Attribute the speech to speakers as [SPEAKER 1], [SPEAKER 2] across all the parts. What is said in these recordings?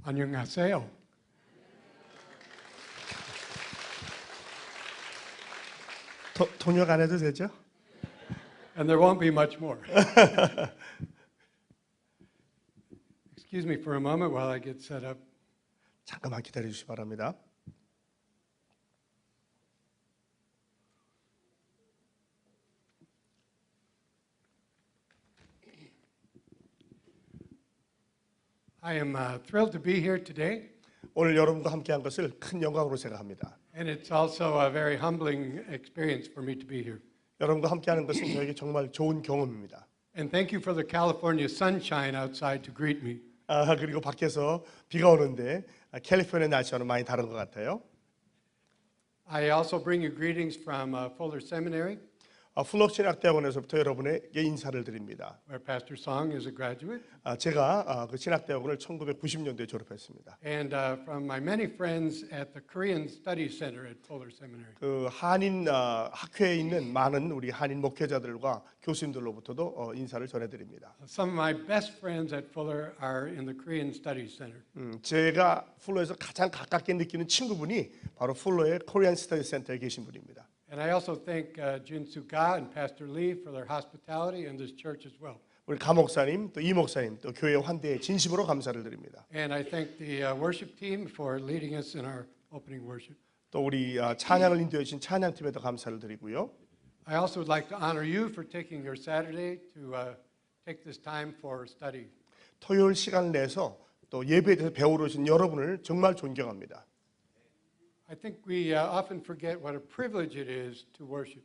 [SPEAKER 1] 안녕하세요.
[SPEAKER 2] 통역 안 해도 되죠?
[SPEAKER 1] And there won't be much more. Excuse me for a moment while I get set up.
[SPEAKER 2] 잠깐만 기다려 주시기 바랍니다.
[SPEAKER 1] I am thrilled to be here today,
[SPEAKER 2] 오늘 여러분과 함께한 것을 큰 영광으로 생각합니다.
[SPEAKER 1] and it's also a very humbling experience for me to be here.
[SPEAKER 2] 여러분과 함께하는 것은 저에게 정말 좋은 경험입니다.
[SPEAKER 1] And thank you for the California sunshine outside to greet me.
[SPEAKER 2] 그리고 밖에서 비가 오는데 캘리포니아 날씨와는 많이 다른 것 같아요.
[SPEAKER 1] I also bring you greetings from Fuller Seminary,
[SPEAKER 2] 풀록 신학대학원에서부터 여러분에게 인사를 드립니다.
[SPEAKER 1] where Pastor Song is a graduate,
[SPEAKER 2] 제가 그 신학대학원을 1990년도에 졸업했습니다.
[SPEAKER 1] and from my many friends at the Korean Study Center at Fuller Seminary.
[SPEAKER 2] 그 한인 학회에 있는 많은 우리 한인 목회자들과 교수님들로부터도 인사를 전해드립니다.
[SPEAKER 1] Some of my best friends at Fuller are in the Korean Study Center.
[SPEAKER 2] 제가 풀러에서 가장 가깝게 느끼는 친구분이 바로 풀러의 코리안 스터디 센터에 계신 분입니다.
[SPEAKER 1] And I also thank Jin Soo Ga and Pastor Lee for their hospitality and this church as well.
[SPEAKER 2] 우리 가 목사님, 또 이 목사님, 또 교회 환대에 진심으로 감사를 드립니다.
[SPEAKER 1] And I thank the worship team for leading us in our opening worship.
[SPEAKER 2] 또 우리 찬양을 인도해 주신 찬양팀에도 감사를 드리고요.
[SPEAKER 1] I also would like to honor you for taking your Saturday to take this time for study.
[SPEAKER 2] 토요일 시간을 내서 또 예배에 대해서 배우러 오신 여러분을 정말 존경합니다.
[SPEAKER 1] I think we often forget what a privilege it is to worship.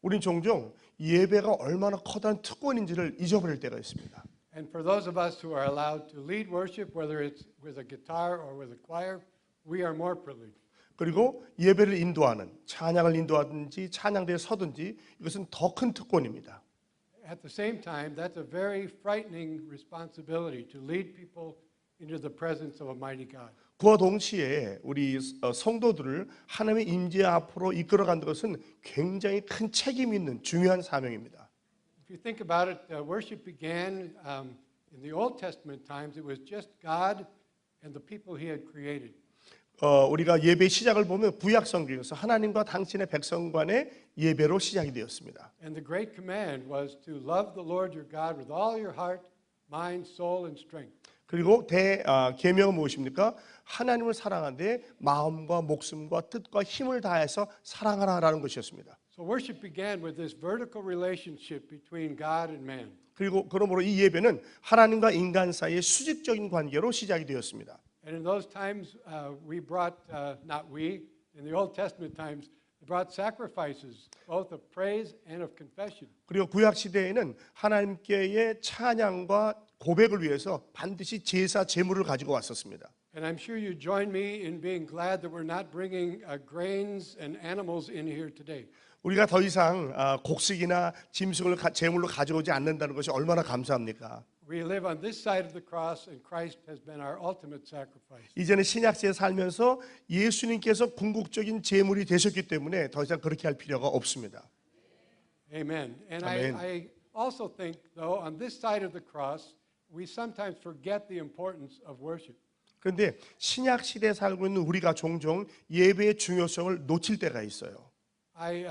[SPEAKER 2] 우린 종종 예배가 얼마나 커다란 특권인지를 잊어버릴 때가 있습니다.
[SPEAKER 1] And for those of us who are allowed to lead worship, whether it's with a guitar or with a choir, we are more privileged.
[SPEAKER 2] 그리고 예배를 인도하는, 찬양을 인도하든지 찬양대에 서든지 이것은 더 큰 특권입니다.
[SPEAKER 1] At the same time, that's a very frightening responsibility to lead people into the presence of a mighty God.
[SPEAKER 2] 그와 동시에 우리 성도들을 하나님의 임재 앞으로 이끌어가는 것은 굉장히 큰 책임이 있는 중요한 사명입니다.
[SPEAKER 1] If you think about it, worship began in the Old Testament times. It was just God and the people He had created.
[SPEAKER 2] 우리가 예배 시작을 보면 구약 성경에서 하나님과 당신의 백성 간의 예배로 시작이 되었습니다.
[SPEAKER 1] And the great command was to love the Lord your God with all your heart, mind, soul, and strength.
[SPEAKER 2] 그리고 계명은 무엇입니까? 하나님을 사랑하되 마음과 목숨과 뜻과 힘을 다해서 사랑하라라는 것이었습니다.
[SPEAKER 1] So worship began with this vertical relationship between God and man.
[SPEAKER 2] 그리고 그러므로 이 예배는 하나님과 인간 사이의 수직적인 관계로 시작이 되었습니다.
[SPEAKER 1] And in those times, we brought, not we, in the Old Testament times, brought sacrifices, both of praise and of confession.
[SPEAKER 2] 그리고 구약 시대에는 하나님께의 찬양과 고백을 위해서 반드시 제사 제물을 가지고 왔었습니다.
[SPEAKER 1] And I'm sure you join me in being glad that we're not bringing grains and animals in here today.
[SPEAKER 2] 우리가 더 이상 곡식이나 짐승을 제물로 가져오지 않는다는 것이 얼마나 감사합니까?
[SPEAKER 1] We live on this side of the cross, and Christ has been our ultimate sacrifice.
[SPEAKER 2] 이제는 신약시대에 살면서 예수님께서 궁극적인 제물이 되셨기 때문에 더 이상 그렇게 할 필요가 없습니다.
[SPEAKER 1] Amen. And
[SPEAKER 2] Amen.
[SPEAKER 1] I also think, though, on this side of the cross, we sometimes forget the importance of worship.
[SPEAKER 2] 그런데 신약시대에 살고 있는 우리가 종종 예배의 중요성을 놓칠 때가 있어요.
[SPEAKER 1] I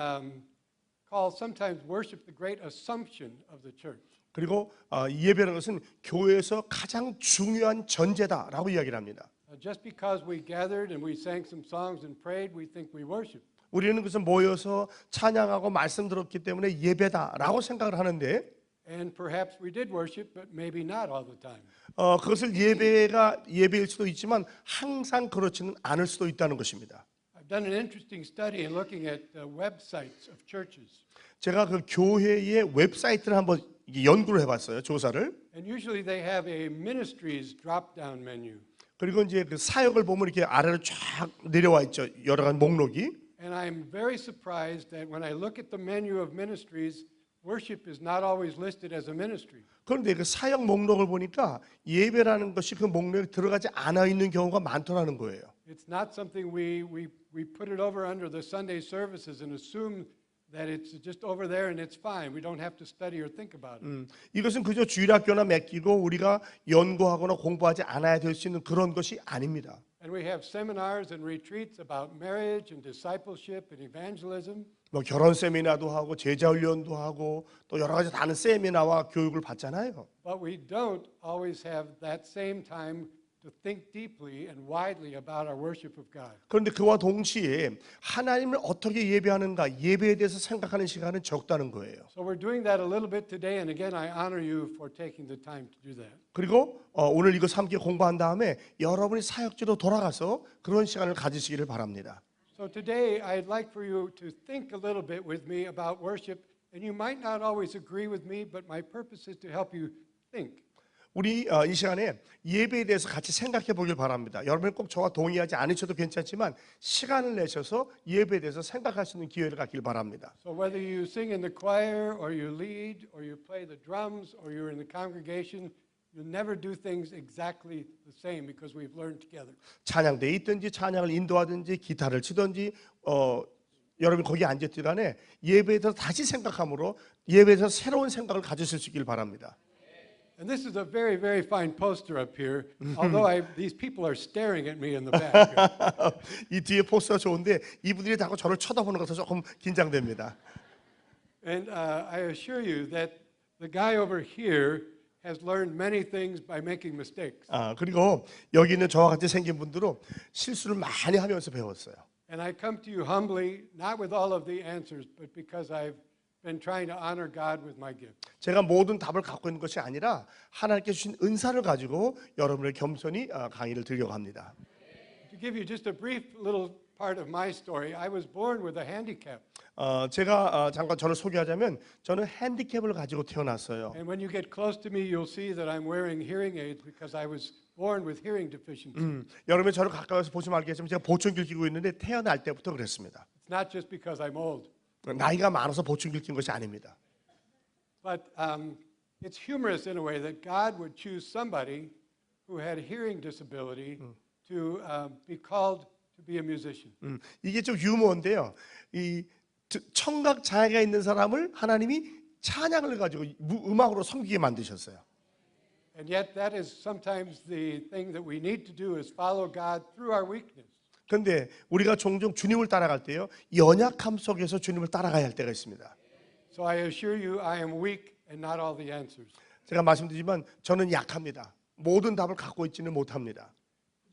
[SPEAKER 1] call sometimes worship the great assumption of the church.
[SPEAKER 2] 그리고 예배라는 것은 교회에서 가장 중요한 전제다라고 이야기를 합니다.
[SPEAKER 1] Just because we gathered and we sang some songs and prayed, we think we worship.
[SPEAKER 2] 우리는 그래서 모여서 찬양하고 말씀 들었기 때문에 예배다라고 생각을 하는데
[SPEAKER 1] And perhaps we did worship, but maybe not all the time.
[SPEAKER 2] 그것을 예배일 수도 있지만 항상 그렇지는 않을 수도 있다는 것입니다.
[SPEAKER 1] I've done an interesting study in looking at websites of churches.
[SPEAKER 2] 제가 그 교회의 웹사이트를 한번 연구를 해봤어요, 조사를.
[SPEAKER 1] And usually they have a ministries drop-down menu.
[SPEAKER 2] 그리고 이제 그 사역을 보면 이렇게 아래로 쫙 내려와 있죠, 여러 가지 목록이.
[SPEAKER 1] And I'm very surprised that when I look at the menu of ministries, worship is not always listed as a ministry.
[SPEAKER 2] 그런데 그 사역 목록을 보니까 예배라는 것이 그 목록에 들어가지 않아 있는 경우가 많더라는 거예요.
[SPEAKER 1] It's not something we put it over under the Sunday services and assume that it's just over there and it's fine. We don't have to study or think about it.
[SPEAKER 2] 이것은 그저 주일학교나 맡기고 우리가 연구하거나 공부하지 않아야 될 수 있는 그런 것이 아닙니다.
[SPEAKER 1] And we have seminars and retreats about marriage and discipleship and evangelism.
[SPEAKER 2] 뭐 결혼 세미나도 하고 제자 훈련도 하고 또 여러 가지 다른 세미나와 교육을 받잖아요.
[SPEAKER 1] But we don't always have that same time to think deeply and widely about our worship of God.
[SPEAKER 2] 그런데 그와 동시에 하나님을 어떻게 예배하는가, 예배에 대해서 생각하는 시간은 적다는 거예요.
[SPEAKER 1] So we're doing that a little bit today, and again, I honor you for taking the time to do that.
[SPEAKER 2] 그리고 오늘 이거 함께 공부한 다음에 여러분이 사역지로 돌아가서 그런 시간을 가지시기를 바랍니다.
[SPEAKER 1] So today, I'd like for you to think a little bit with me about worship, and you might not always agree with me, but my purpose is to help you think.
[SPEAKER 2] 우리 이 시간에 예배에 대해서 같이 생각해 보길 바랍니다. 여러분이 꼭 저와 동의하지 않으셔도 괜찮지만 시간을 내셔서 예배에 대해서 생각할 수 있는 기회를 갖길 바랍니다.
[SPEAKER 1] So whether you sing in the choir, or you lead, or you play the drums, or you're in the congregation, you'll never do things exactly the same because we've learned together.
[SPEAKER 2] 찬양대에 있든지 찬양을 인도하든지 기타를 치든지 여러분이 거기 앉았든 간에 예배에 대해서 다시 생각함으로 예배에 대해서 새로운 생각을 가지실 수 있길 바랍니다.
[SPEAKER 1] And this is a very, very fine poster up here, although these people are staring at me in the back.
[SPEAKER 2] 이 뒤에 포스가 좋은데 이분들이 자꾸 저를 쳐다보는 것도 조금 긴장됩니다.
[SPEAKER 1] And I assure you that the guy over here has learned many things by making mistakes.
[SPEAKER 2] 그리고 여기 있는 저와 같이 생긴 분들은 실수를 많이 하면서 배웠어요.
[SPEAKER 1] And I come to you humbly, not with all of the answers, but because I've been trying to honor God with my gift.
[SPEAKER 2] 제가 모든 답을 갖고 있는 것이 아니라 하나님께 주신 은사를 가지고 여러분을 겸손히 강의를 드리려고 합니다.
[SPEAKER 1] To give you just a brief little part of my story, I was born with a handicap.
[SPEAKER 2] 제가 잠깐 저를 소개하자면 저는 핸디캡을 가지고 태어났어요.
[SPEAKER 1] And when you get close to me, you'll see that I'm wearing hearing aids because I was born with hearing deficiency.
[SPEAKER 2] 여러분이 저를 가까이서 보시면 알겠지만 제가 보청기를 끼고 있는데 태어날 때부터 그랬습니다.
[SPEAKER 1] It's not just because I'm old.
[SPEAKER 2] 나이가 많아서 보청기를 낀 것이 아닙니다.
[SPEAKER 1] But it's humorous in a way that God would choose somebody who had hearing disability to be called to be a musician.
[SPEAKER 2] 이게 좀 유머인데요. 이 청각 장애가 있는 사람을 하나님이 찬양을 가지고 음악으로 섬기게 만드셨어요.
[SPEAKER 1] And yet that is sometimes the thing that we need to do is follow God through our weakness.
[SPEAKER 2] 그런데 우리가 종종 주님을 따라갈 때요, 연약함 속에서 주님을 따라가야 할 때가 있습니다.
[SPEAKER 1] So I assure you I am weak and not all the answers.
[SPEAKER 2] 제가 말씀드리지만 저는 약합니다. 모든 답을 갖고 있지는 못합니다.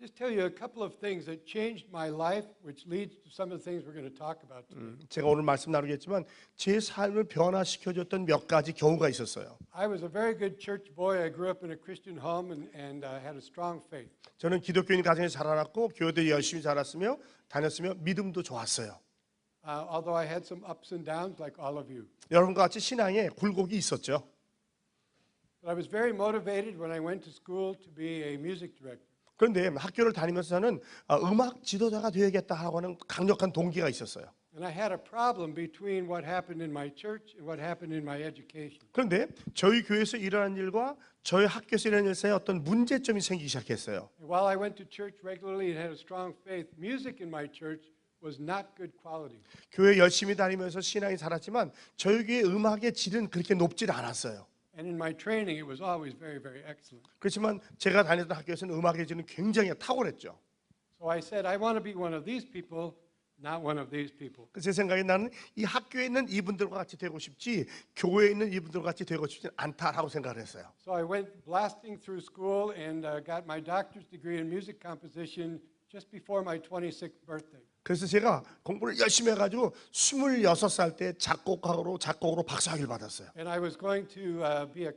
[SPEAKER 1] I'll just tell you a couple of things that changed my life, which leads to some of the things we're going to talk about today.
[SPEAKER 2] 제가 오늘 말씀 나누겠지만 제 삶을 변화시켜줬던 몇 가지 경우가 있었어요.
[SPEAKER 1] I was a very good church boy. I grew up in a Christian home and had a strong faith.
[SPEAKER 2] 저는 기독교인 가정에 자라났고 교회도 열심히 자랐으며 다녔으며 믿음도 좋았어요.
[SPEAKER 1] Although I had some ups and downs like all of you.
[SPEAKER 2] 여러분과 같이 신앙에 굴곡이 있었죠.
[SPEAKER 1] But I was very motivated when I went to school to be a music director.
[SPEAKER 2] 그런데 학교를 다니면서 저는 음악 지도자가 되어야겠다 하는 강력한 동기가 있었어요.
[SPEAKER 1] And I had a problem between what happened in my church and what happened in my education.
[SPEAKER 2] 그런데 저희 교회에서 일어나는 일과 저희 학교에서 일어나는 일 사이에 어떤 문제점이 생기기 시작했어요.
[SPEAKER 1] And while I went to church regularly and had a strong faith, music in my church was not good quality.
[SPEAKER 2] 교회 열심히 다니면서 신앙이 살았지만 저희 교회 음악의 질은 그렇게 높지 않았어요.
[SPEAKER 1] And in my training, it was always very, very excellent.
[SPEAKER 2] 그렇지만 제가 다니던 학교에서는 음악의 질은 굉장히 탁월했죠.
[SPEAKER 1] So I said, I want to be one of these people, not one of these people.
[SPEAKER 2] 제 생각에 나는 이 학교에 있는 이분들과 같이 되고 싶지 교회에 있는 이분들과 같이 되고 싶지 않다라고 생각을 했어요.
[SPEAKER 1] So I went blasting through school and got my doctor's degree in music composition just before my 26th birthday.
[SPEAKER 2] 그래서 제가 공부를 열심히 해가지고 26살 때 작곡으로 박사학위를 받았어요.
[SPEAKER 1] And I was going to be a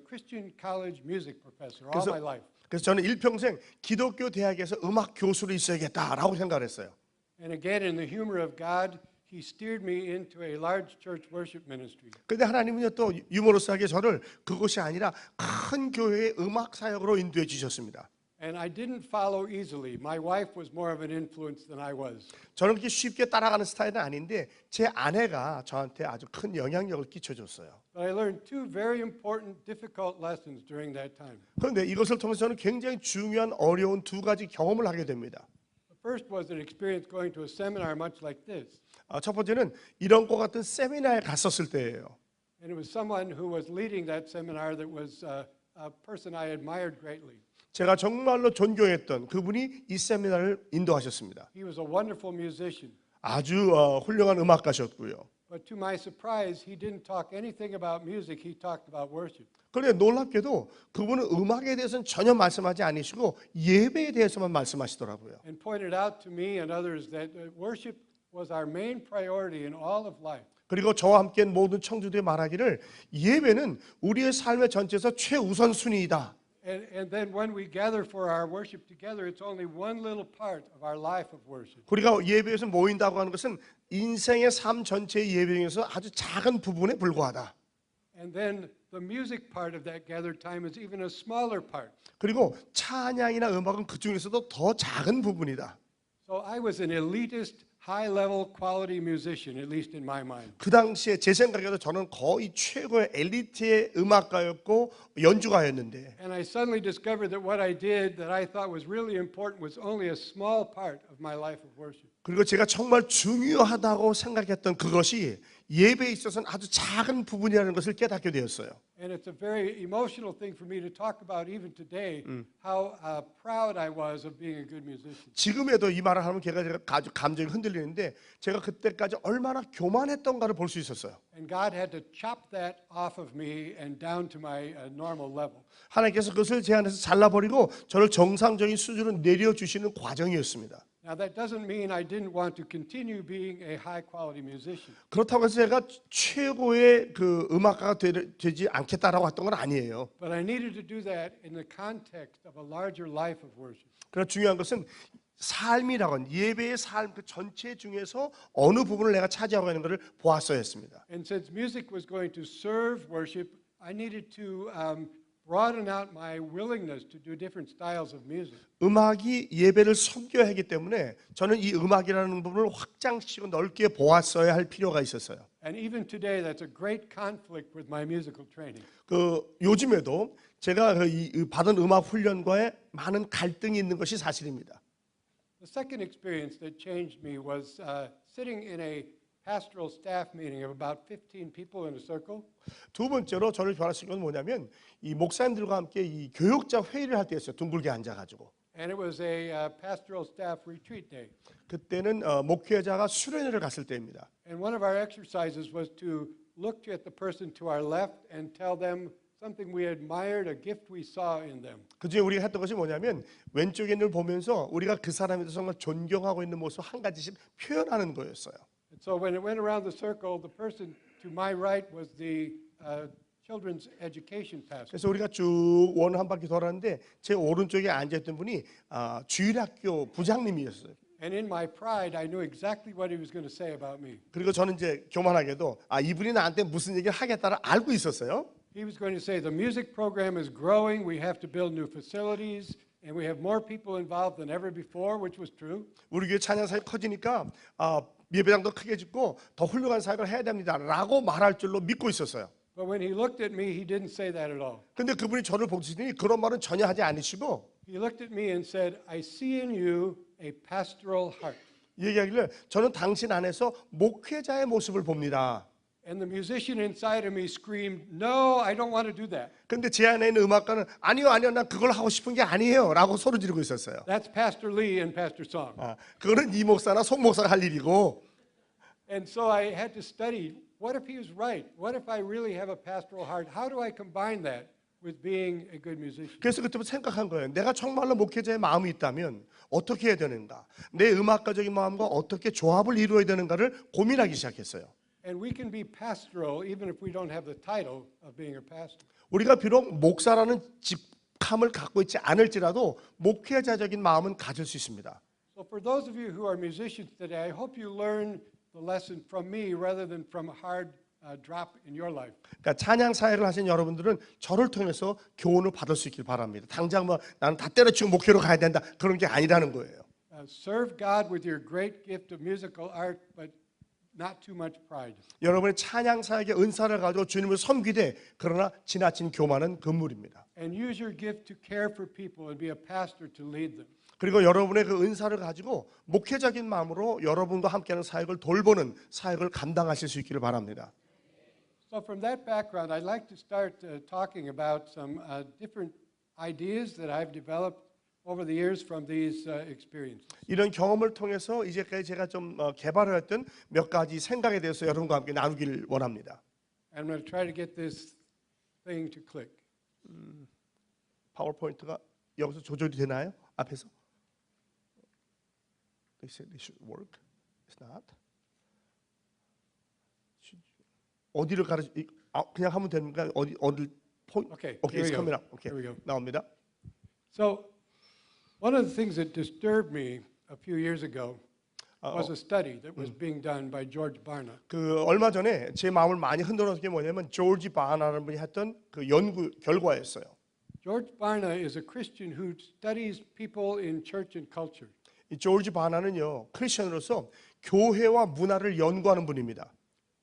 [SPEAKER 1] Christian college music professor all my life.
[SPEAKER 2] 그래서 저는 일평생 기독교 대학에서 음악 교수로 있어야겠다라고 생각을 했어요.
[SPEAKER 1] And again, in the humor of God, He steered me into a large church worship ministry.
[SPEAKER 2] 그런데 하나님은요 또 유머러스하게 저를 그것이 아니라 큰 교회의 음악 사역으로 인도해 주셨습니다.
[SPEAKER 1] And I didn't follow easily. My wife was more of an influence than I was.
[SPEAKER 2] 저는 그렇게 쉽게 따라가는 스타일은 아닌데 제 아내가 저한테 아주 큰 영향력을 끼쳐줬어요.
[SPEAKER 1] But I learned two very important, difficult lessons during that time.
[SPEAKER 2] 그런데 이것을 통해서 저는 굉장히 중요한 어려운 두 가지 경험을 하게 됩니다.
[SPEAKER 1] The first was an experience going to a seminar much like this.
[SPEAKER 2] 첫 번째는 이런 것 같은 세미나에 갔었을 때예요.
[SPEAKER 1] And it was someone who was leading that seminar that was a person I admired greatly.
[SPEAKER 2] 제가 정말로 존경했던 그분이 이 세미나를 인도하셨습니다.
[SPEAKER 1] He was a wonderful musician.
[SPEAKER 2] 아주 훌륭한 음악가셨고요.
[SPEAKER 1] But to my surprise, he didn't talk anything about music. He talked about worship.
[SPEAKER 2] 그런데 놀랍게도 그분은 음악에 대해서는 전혀 말씀하지 않으시고 예배에 대해서만 말씀하시더라고요.
[SPEAKER 1] And pointed out to me and others that worship was our main priority in all of life.
[SPEAKER 2] 그리고 저와 함께 모든 청주들이 말하기를 예배는 우리의 삶의 전체에서 최우선순위이다.
[SPEAKER 1] And then when we gather for our worship together, it's only one little part of our life of worship.
[SPEAKER 2] 우리가 예배에서 모인다고 하는 것은 인생의 삶 전체의 예배 중에서 아주 작은 부분에 불과하다.
[SPEAKER 1] And then the music part of that gathered time is even a smaller part.
[SPEAKER 2] 그리고 찬양이나 음악은 그 중에서도 더 작은 부분이다.
[SPEAKER 1] So I was an elitist, high-level quality musician, at least in my mind.
[SPEAKER 2] 그 당시에 제 생각에도 저는 거의 최고의 엘리트의 음악가였고 연주가였는데
[SPEAKER 1] And I suddenly discovered that what I did that I thought was really important was only a small part of my life of worship.
[SPEAKER 2] 그리고 제가 정말 중요하다고 생각했던 그것이 예배에 있어서는 아주 작은 부분이라는 것을 깨닫게 되었어요.
[SPEAKER 1] And it's a very emotional thing for me to talk about even today, how proud I was of being a good musician.
[SPEAKER 2] 지금에도 이 말을 하면 제가 아주 감정이 흔들리는데 제가 그때까지 얼마나 교만했던가를 볼 수 있었어요.
[SPEAKER 1] And God had to chop that off of me and down to my normal level.
[SPEAKER 2] 하나님께서 그것을 제 안에서 잘라버리고 저를 정상적인 수준으로 내려주시는 과정이었습니다.
[SPEAKER 1] Now that doesn't mean I didn't want to continue being a high quality musician.
[SPEAKER 2] 그렇다고 해서 제가 최고의 그 음악가가 되지 않겠다라고 했던 건 아니에요.
[SPEAKER 1] But I needed to do that in the context of a larger life of worship.
[SPEAKER 2] 그러나 중요한 것은 삶이라건 예배의 삶 그 전체 중에서 어느 부분을 내가 차지하고 있는 것을 보았어야 했습니다.
[SPEAKER 1] And since music was going to serve worship, I needed to broaden out my willingness to do different styles of music.
[SPEAKER 2] 음악이 예배를 섬겨야 하기 때문에 저는 이 음악이라는 부분을 확장시키고 넓게 보았어야 할 필요가 있었어요.
[SPEAKER 1] And even today, that's a great conflict with my musical training.
[SPEAKER 2] 그 요즘에도 제가 이 받은 음악 훈련과의 많은 갈등이 있는 것이 사실입니다.
[SPEAKER 1] The second experience that changed me was sitting in a pastoral staff meeting of about 15 people in a circle.
[SPEAKER 2] 두 번째로 저를 변화시킨 건 뭐냐면 이 목사님들과 함께 이 교육자 회의를 할 때였어요. 둥글게 앉아가지고.
[SPEAKER 1] And it was a pastoral staff retreat day.
[SPEAKER 2] 그때는 목회자가 수련회를 갔을 때입니다.
[SPEAKER 1] And one of our exercises was to look at the person to our left and tell them something we admired, a gift we saw in them.
[SPEAKER 2] 그중에 우리가 했던 것이 뭐냐면 왼쪽에 있는 걸 보면서 우리가 그 사람에 대해서 정말 존경하고 있는 모습 한 가지씩 표현하는 거였어요.
[SPEAKER 1] And so when it went around the circle, the person to my right was the children's education pastor.
[SPEAKER 2] 그래서 우리가 쭉 원 한 바퀴 돌았는데 제 오른쪽에 앉아있던 분이 주일학교 부장님이었어요.
[SPEAKER 1] And in my pride, I knew exactly what he was going to say about me.
[SPEAKER 2] 그리고 저는 이제 교만하게도 이분이 나한테 무슨 얘기를 하겠다를 알고 있었어요.
[SPEAKER 1] He was going to say the music program is growing, we have to build new facilities, and we have more people involved than ever before, which was true.
[SPEAKER 2] 우리 교회 찬양사회 커지니까 예배장도 크게 짓고 더 훌륭한 사역을 해야 됩니다라고 말할 줄로 믿고 있었어요.
[SPEAKER 1] But when he looked at me, he didn't say that at all.
[SPEAKER 2] 근데 그분이 저를 보시더니 그런 말은 전혀 하지 않으시고
[SPEAKER 1] He looked at me and said, I see in you a pastoral heart.
[SPEAKER 2] 얘기하기를 저는 당신 안에서 목회자의 모습을 봅니다.
[SPEAKER 1] And the musician inside of me screamed, No, I don't want to do that.
[SPEAKER 2] 근데 제 안에 있는 음악가는 아니요, 난 그걸 하고 싶은 게 아니에요 라고 소리 지르고 있었어요.
[SPEAKER 1] That's Pastor Lee and Pastor Song.
[SPEAKER 2] 그거는 이 목사나 송 목사가 할 일이고.
[SPEAKER 1] And so I had to study, what if he was right? What if I really have a pastoral heart? How do I combine that with being a good musician?
[SPEAKER 2] 그래서 그때부터 생각한 거예요. 내가 정말로 목회자의 마음이 있다면 어떻게 해야 되는가? 내 음악가적인 마음과 어떻게 조합을 이루어야 되는가를 고민하기 시작했어요.
[SPEAKER 1] And we can be pastoral even if we don't have the title of being a pastor.
[SPEAKER 2] 우리가 비록 목사라는 직함을 갖고 있지 않을지라도 목회자적인 마음은 가질 수 있습니다.
[SPEAKER 1] So for those of you who are musicians today, I hope you learn the lesson from me rather than from a hard drop in your life.
[SPEAKER 2] 그러니까 찬양 사역을 하신 여러분들은 저를 통해서 교훈을 받을 수 있길 바랍니다. 당장 나는 다 때려치고 목회로 가야 된다 그런 게 아니라는 거예요.
[SPEAKER 1] Serve God with your great gift of musical art, but not too much pride.
[SPEAKER 2] 여러분의 찬양 사역의 은사를 가지고 주님을 섬기되 그러나 지나친 교만은 금물입니다.
[SPEAKER 1] and use your gift to care for people and be a pastor to lead them.
[SPEAKER 2] 그리고 여러분의 그 은사를 가지고 목회적인 마음으로 여러분과 함께하는 사역을 돌보는 사역을 감당하실 수 있기를 바랍니다.
[SPEAKER 1] So from that background, I'd like to start talking about some different ideas that I've developed over the years from these experiences.
[SPEAKER 2] 이런 경험을 통해서 이제까지 제가 좀 개발해왔던 몇 가지 생각에 대해서 여러분과 함께 나누길 원합니다.
[SPEAKER 1] And I'm going to try to get this thing to click.
[SPEAKER 2] 파워포인트가 여기서 조절이 되나요? 앞에서? They said it should work. It's not. 어디를 가르? 그냥 하면 됩니까? 어디 포인트?
[SPEAKER 1] Okay,
[SPEAKER 2] 오케이,
[SPEAKER 1] here we go.
[SPEAKER 2] 카메라. 오케이,
[SPEAKER 1] Here we go.
[SPEAKER 2] 나옵니다.
[SPEAKER 1] So one of the things that disturbed me a few years ago was a study that was being done by George Barna.
[SPEAKER 2] 그 얼마 전에 제 마음을 많이 흔들었던 게 뭐냐면 조지 바나라는 분이 했던 그 연구 결과였어요.
[SPEAKER 1] George Barna is a Christian who studies people in church and culture.
[SPEAKER 2] 이 조지 바나는요 크리스천으로서 교회와 문화를 연구하는 분입니다.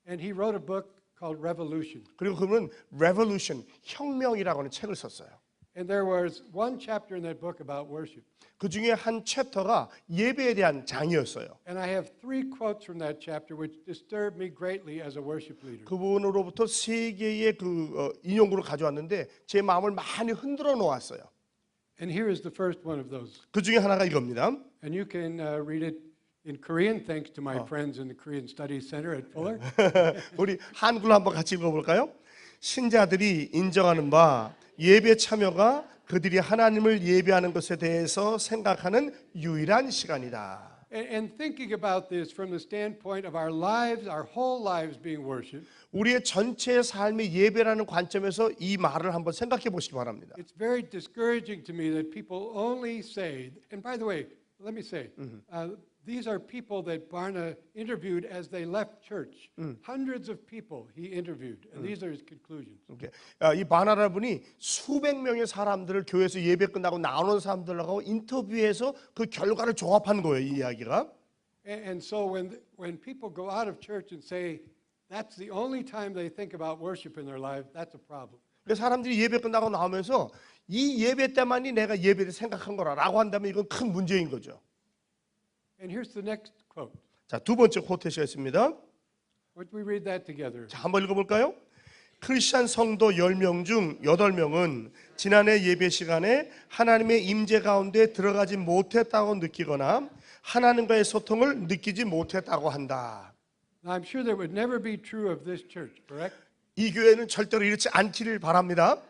[SPEAKER 1] And he wrote a book called Revolution.
[SPEAKER 2] 그리고 그분은 Revolution, 혁명이라고 하는 책을 썼어요.
[SPEAKER 1] And there was one chapter in that book about worship.
[SPEAKER 2] 그 중에 한 챕터가 예배에 대한 장이었어요.
[SPEAKER 1] And I have three quotes from that chapter which disturbed me greatly as a worship leader.
[SPEAKER 2] 그분으로부터 세 개의 그 인용구를 가져왔는데 제 마음을 많이 흔들어 놓았어요.
[SPEAKER 1] And here is the first one of those.
[SPEAKER 2] 그 중에 하나가 이겁니다.
[SPEAKER 1] And you can read it in Korean thanks to my friends in the Korean Studies Center at Fuller.
[SPEAKER 2] 우리 한글로 한번 같이 읽어볼까요? 신자들이 인정하는 바 예배 참여가 그들이 하나님을 예배하는 것에 대해서 생각하는 유일한 시간이다.
[SPEAKER 1] And thinking about this from the standpoint of our lives, our whole lives being worship,
[SPEAKER 2] 우리의 전체 삶이 예배라는 관점에서 이 말을 한번 생각해 보시기 바랍니다.
[SPEAKER 1] it's very discouraging to me that people only say, and by the way, let me say, these are people that Barna interviewed as they left church. Hundreds of people he interviewed, and these are his conclusions.
[SPEAKER 2] 이 바나라 분이 수백 명의 사람들을 교회에서 예배 끝나고 나오는 사람들하고 인터뷰해서 그 결과를 종합한 거예요, 이 이야기가.
[SPEAKER 1] And so when people go out of church and say that's the only time they think about worship in their life, that's a problem.
[SPEAKER 2] 그래서 사람들이 예배 끝나고 나오면서 이 예배 때만이 내가 예배를 생각한 거라고 한다면 이건 큰 문제인 거죠.
[SPEAKER 1] And here's the next quote.
[SPEAKER 2] 자, 두 번째 코테이션가 있습니다.
[SPEAKER 1] Would we read that together?
[SPEAKER 2] 자, 한번 읽어볼까요? 크리스천 성도 10명 중 8명은 지난해 예배 시간에 하나님의 임재 가운데 들어가지 못했다고 느끼거나 하나님과의 소통을 느끼지 못했다고 한다.
[SPEAKER 1] Now, I'm sure that would never be true of this church, correct?
[SPEAKER 2] 이 교회는 절대로 이렇지 않기를 바랍니다.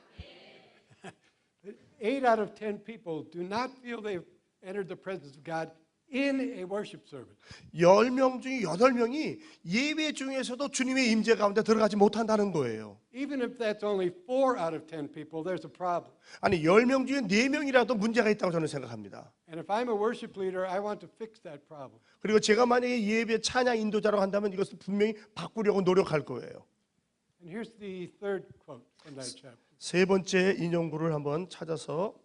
[SPEAKER 1] 8 out of 10 people do not feel they've entered the presence of God in a worship service.
[SPEAKER 2] 10명 중에 8명이 예배 중에서도 주님의 임재 가운데 들어가지 못한다는 거예요.
[SPEAKER 1] Even if that's only 4 out of 10 people, there's a problem.
[SPEAKER 2] 아니 10명 중에 4명이라도 문제가 있다고 저는 생각합니다.
[SPEAKER 1] And if I'm a worship leader, I want to fix that problem.
[SPEAKER 2] 그리고 제가 만약에 예배 찬양 인도자라고 한다면 이것을 분명히 바꾸려고 노력할 거예요.
[SPEAKER 1] And here's the third quote from that chapter.
[SPEAKER 2] 세 번째 인용구를 한번 찾아서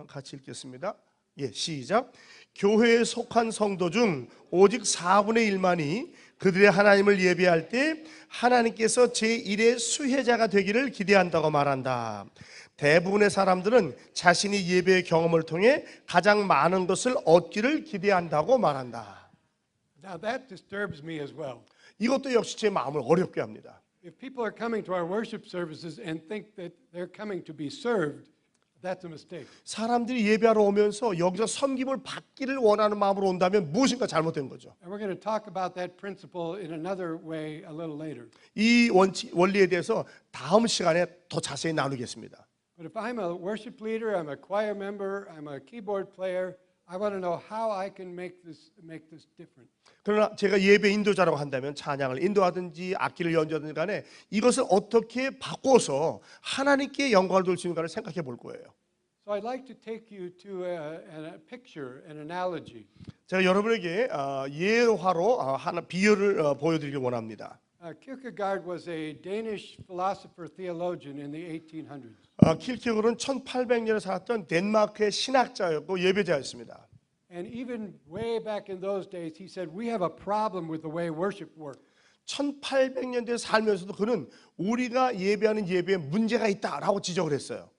[SPEAKER 2] 같이 읽겠습니다. 예, 시작. 교회에 속한 성도 중 오직 4분의 1만이 그들의 하나님을 예배할 때 하나님께서 제1의 수혜자가 되기를 기대한다고 말한다. 대부분의 사람들은 자신이 예배의 경험을 통해 가장 많은 것을 얻기를 기대한다고 말한다.
[SPEAKER 1] Now that disturbs me as well.
[SPEAKER 2] 이것도 역시 제 마음을 어렵게 합니다.
[SPEAKER 1] If people are coming to our worship services and think that they're coming to be served, that's a mistake.
[SPEAKER 2] 사람들이 예배하러 오면서 여기서 섬김을 받기를 원하는 마음으로 온다면 무엇인가 잘못된 거죠.
[SPEAKER 1] And we're going to talk about that principle in another way a little later.
[SPEAKER 2] 이 원리에 대해서 다음 시간에 더 자세히 나누겠습니다.
[SPEAKER 1] But if I'm a worship leader, I'm a choir member, I'm a keyboard player, I want to know how I can make this different.
[SPEAKER 2] 그러나 제가 예배 인도자라고 한다면 찬양을 인도하든지 악기를 연주하든지 간에 이것을 어떻게 바꿔서 하나님께 영광을 돌릴 수 있는가를 생각해 볼 거예요.
[SPEAKER 1] So I'd like to take you to a picture, an analogy.
[SPEAKER 2] 제가 여러분에게 예화로 하나 비유를 보여드리길 원합니다.
[SPEAKER 1] Kierkegaard was a Danish philosopher theologian in the 1800s.
[SPEAKER 2] 킬케고르는 1800년에 살았던 덴마크의 신학자였고 예배자였습니다.
[SPEAKER 1] And even way back in those days, he said, we have a problem with the way worship works.
[SPEAKER 2] 1800년대에 살면서도 그는 우리가 예배하는 예배에 문제가 있다라고 지적을 했어요.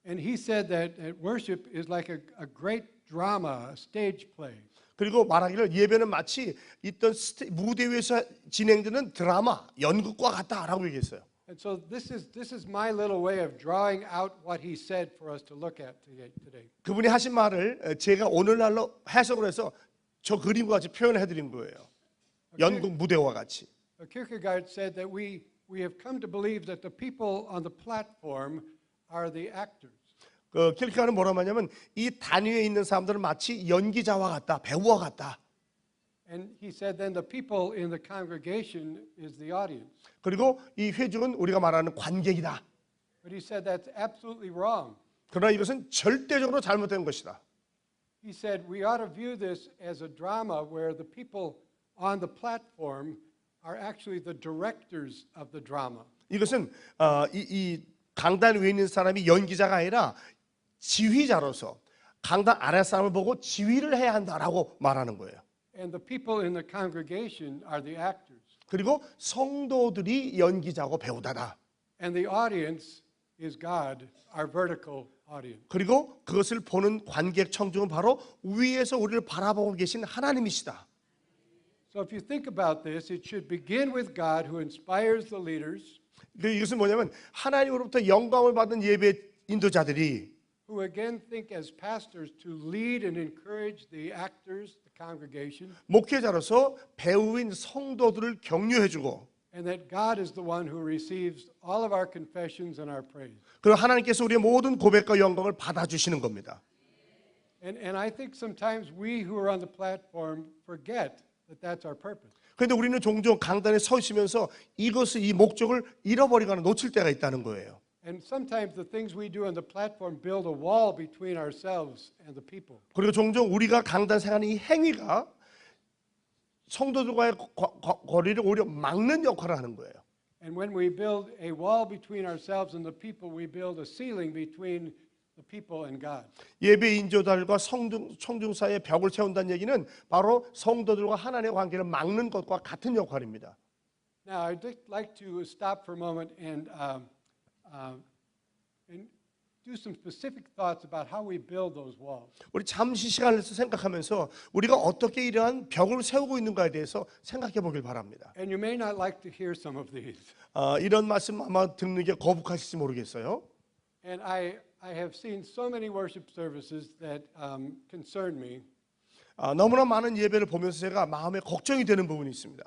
[SPEAKER 1] And he said that worship is like a great drama, a stage play.
[SPEAKER 2] 그리고 말하기를 예배는 마치 있던 무대 위에서 진행되는 드라마, 연극과 같다라고 얘기했어요.
[SPEAKER 1] And so this is my little way of drawing out what he said for us to look at today.
[SPEAKER 2] 그분이 하신 말을 제가 오늘날로 해석을 해서 저 그림과 같이 표현해 드린 거예요. 연극 무대와 같이.
[SPEAKER 1] Kierkegaard said that we have come to believe that the people on the platform are the actors.
[SPEAKER 2] 그 킬케가드는 뭐라고 하냐면 이 단위에 있는 사람들은 마치 연기자와 같다, 배우와 같다.
[SPEAKER 1] And he said then the people in the congregation is the audience.
[SPEAKER 2] 그리고 이 회중은 우리가 말하는 관객이다.
[SPEAKER 1] But he said that's absolutely wrong.
[SPEAKER 2] 그러나 이것은 절대적으로 잘못된 것이다.
[SPEAKER 1] He said we ought to view this as a drama where the people on the platform are actually the directors of the drama.
[SPEAKER 2] 이것은 이 강단 위에 있는 사람이 연기자가 아니라 지휘자로서 강단 아래 사람을 보고 지휘를 해야 한다라고 말하는 거예요.
[SPEAKER 1] And the people in the congregation are the actors.
[SPEAKER 2] 그리고 성도들이 연기자고 배우다다.
[SPEAKER 1] And the audience is God, our vertical audience.
[SPEAKER 2] 그리고 그것을 보는 관객 청중은 바로 위에서 우리를 바라보고 계신 하나님이시다.
[SPEAKER 1] So if you think about this, it should begin with God who inspires the leaders,
[SPEAKER 2] 이것은 뭐냐면 하나님으로부터 영광을 받은 예배 인도자들이
[SPEAKER 1] who again think as pastors to lead and encourage the actors, the congregation,
[SPEAKER 2] 목회자로서 배우인 성도들을 격려해주고
[SPEAKER 1] and that God is the one who receives all of our confessions and our praise.
[SPEAKER 2] 그리고 하나님께서 우리의 모든 고백과 영광을 받아주시는 겁니다.
[SPEAKER 1] And I think sometimes we who are on the platform forget that that's our purpose.
[SPEAKER 2] 그런데 우리는 종종 강단에 서 있으면서 이것을 이 목적을 잃어버리거나 놓칠 때가 있다는 거예요.
[SPEAKER 1] And sometimes the things we do on the platform build a wall between ourselves and the people.
[SPEAKER 2] 그리고 종종 우리가 강단 생활하는 이 행위가 성도들과의 거리를 오히려 막는 역할을 하는 거예요.
[SPEAKER 1] And when we build a wall between ourselves and the people, we build a ceiling between the people and God.
[SPEAKER 2] 예배 인도자들과 청중 사이에 벽을 세운다는 얘기는 바로 성도들과 하나님의 관계를 막는 것과 같은 역할입니다.
[SPEAKER 1] Now, I'd like to stop for a moment and do some specific thoughts about how we build those walls.
[SPEAKER 2] 우리 잠시 시간을 내서 생각하면서 우리가 어떻게 이러한 벽을 세우고 있는가에 대해서 생각해 보길 바랍니다.
[SPEAKER 1] And you may not like to hear some of these.
[SPEAKER 2] 이런 말씀 아마 듣는 게 거북하실지 모르겠어요.
[SPEAKER 1] And I have seen so many worship services that concern me.
[SPEAKER 2] 너무나 많은 예배를 보면서 제가 마음에 걱정이 되는 부분이 있습니다.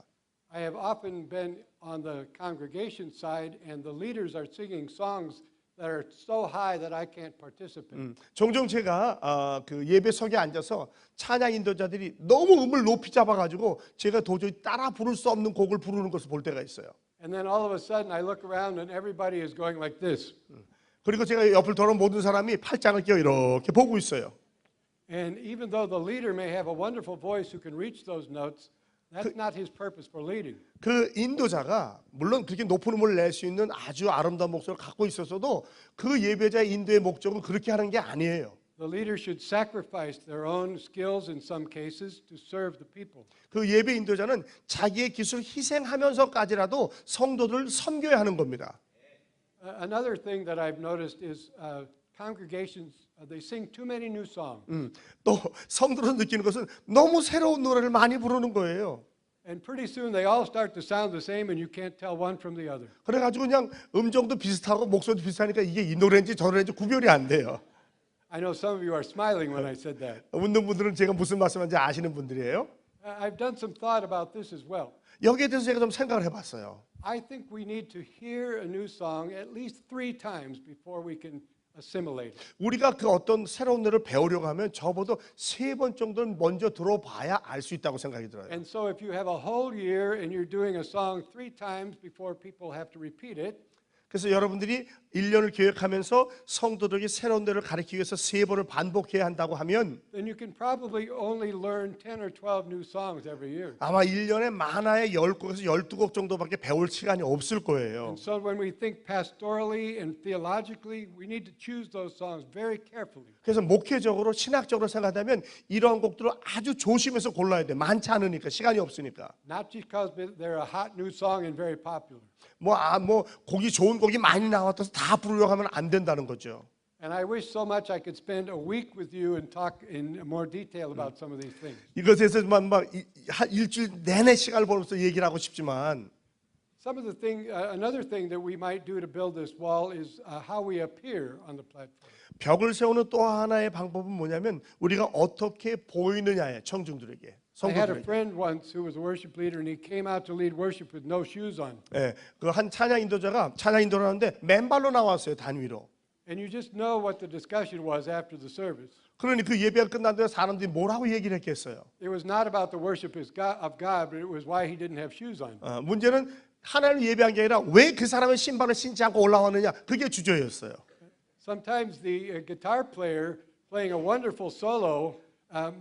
[SPEAKER 1] I have often been on the congregation side, and the leaders are singing songs that are so high that I can't participate.
[SPEAKER 2] 종종 제가 그 예배석에 앉아서 찬양 인도자들이 너무 음을 높이 잡아가지고 제가 도저히 따라 부를 수 없는 곡을 부르는 것을 볼 때가 있어요.
[SPEAKER 1] And then all of a sudden, I look around, and everybody is going like this.
[SPEAKER 2] 그리고 제가 옆을 돌아온 모든 사람이 팔짱을 끼워 이렇게 보고 있어요.
[SPEAKER 1] And even though the leader may have a wonderful voice who can reach those notes, that's not his purpose for leading.
[SPEAKER 2] 그 인도자가 물론 그렇게 높은 음을 낼 수 있는 아주 아름다운 목소리를 갖고 있었어도 그 예배자의 인도의 목적은 그렇게 하는 게 아니에요.
[SPEAKER 1] The leader should sacrifice their own skills in some cases to serve the people.
[SPEAKER 2] 그 예배 인도자는 자기의 기술을 희생하면서까지라도 성도들을 섬겨야 하는 겁니다.
[SPEAKER 1] Another thing that I've noticed is congregations, they sing too many new songs.
[SPEAKER 2] 또 성도로 느끼는 것은 너무 새로운 노래를 많이 부르는 거예요.
[SPEAKER 1] And pretty soon they all start to sound the same and you can't tell one from the other.
[SPEAKER 2] 그래가지고 그냥 음정도 비슷하고 목소리도 비슷하니까 이게 이 노래인지 저 노래인지 구별이 안 돼요.
[SPEAKER 1] I know some of you are smiling when I said that.
[SPEAKER 2] 웃는 분들은 제가 무슨 말씀하는지 아시는 분들이에요.
[SPEAKER 1] I've done some thought about this as well.
[SPEAKER 2] 여기에 대해서 제가 좀 생각을 해봤어요.
[SPEAKER 1] I think we need to hear a new song at least 3 times before we can assimilate it.
[SPEAKER 2] 우리가 그 어떤 새로운 노래를 배우려고 하면 적어도 3번 정도는 먼저 들어봐야 알 수 있다고 생각이 들어요.
[SPEAKER 1] And so if you have a whole year and you're doing a song 3 times before people have to repeat it,
[SPEAKER 2] 그래서 여러분들이 1년을 계획하면서 성도들에게 새로운 노래를 가르치기 위해서 3번을 반복해야 한다고 하면
[SPEAKER 1] then you can probably only learn 10 or 12 new songs every year.
[SPEAKER 2] 아마 1년에 많아야 10곡에서 12곡 정도밖에 배울 시간이 없을 거예요.
[SPEAKER 1] And so when we think pastorally and theologically, we need to choose those songs very carefully.
[SPEAKER 2] 그래서 목회적으로 신학적으로 생각하면 이러한 곡들을 아주 조심해서 골라야 돼. 많지 않으니까 시간이 없으니까.
[SPEAKER 1] Not just because they're a hot new song and very popular.
[SPEAKER 2] 뭐 곡이 좋은 곡이 많이 나왔다서 다 부르려고 하면 안 된다는 거죠.
[SPEAKER 1] And I wish so much I could spend a week with you and talk in more detail about some of these things.
[SPEAKER 2] 이것에서만 한 일주일 내내 시간을 벌면서 얘기를 하고 싶지만
[SPEAKER 1] Some of the thing, another thing that we might do to build this wall is how we appear on the platform.
[SPEAKER 2] 벽을 세우는 또 하나의 방법은 뭐냐면 우리가 어떻게 보이느냐에 청중들에게
[SPEAKER 1] I had a
[SPEAKER 2] 성도들에게.
[SPEAKER 1] friend once who was a worship leader, and he came out to lead worship with no shoes on.
[SPEAKER 2] 예, 그 한 찬양 인도자가 찬양 인도를 하는데 맨발로 나왔어요, 단 위로.
[SPEAKER 1] And you just know what the discussion was after the service.
[SPEAKER 2] 그러니 그 예배가 끝난 뒤에 사람들이 뭐라고 얘기를 했겠어요.
[SPEAKER 1] It was not about the worship of God, but it was why he didn't have shoes on.
[SPEAKER 2] 문제는 하나님을 예배한 게 아니라 왜 그 사람의 신발을 신지 않고 올라왔느냐, 그게 주제였어요.
[SPEAKER 1] Sometimes the guitar player playing a wonderful solo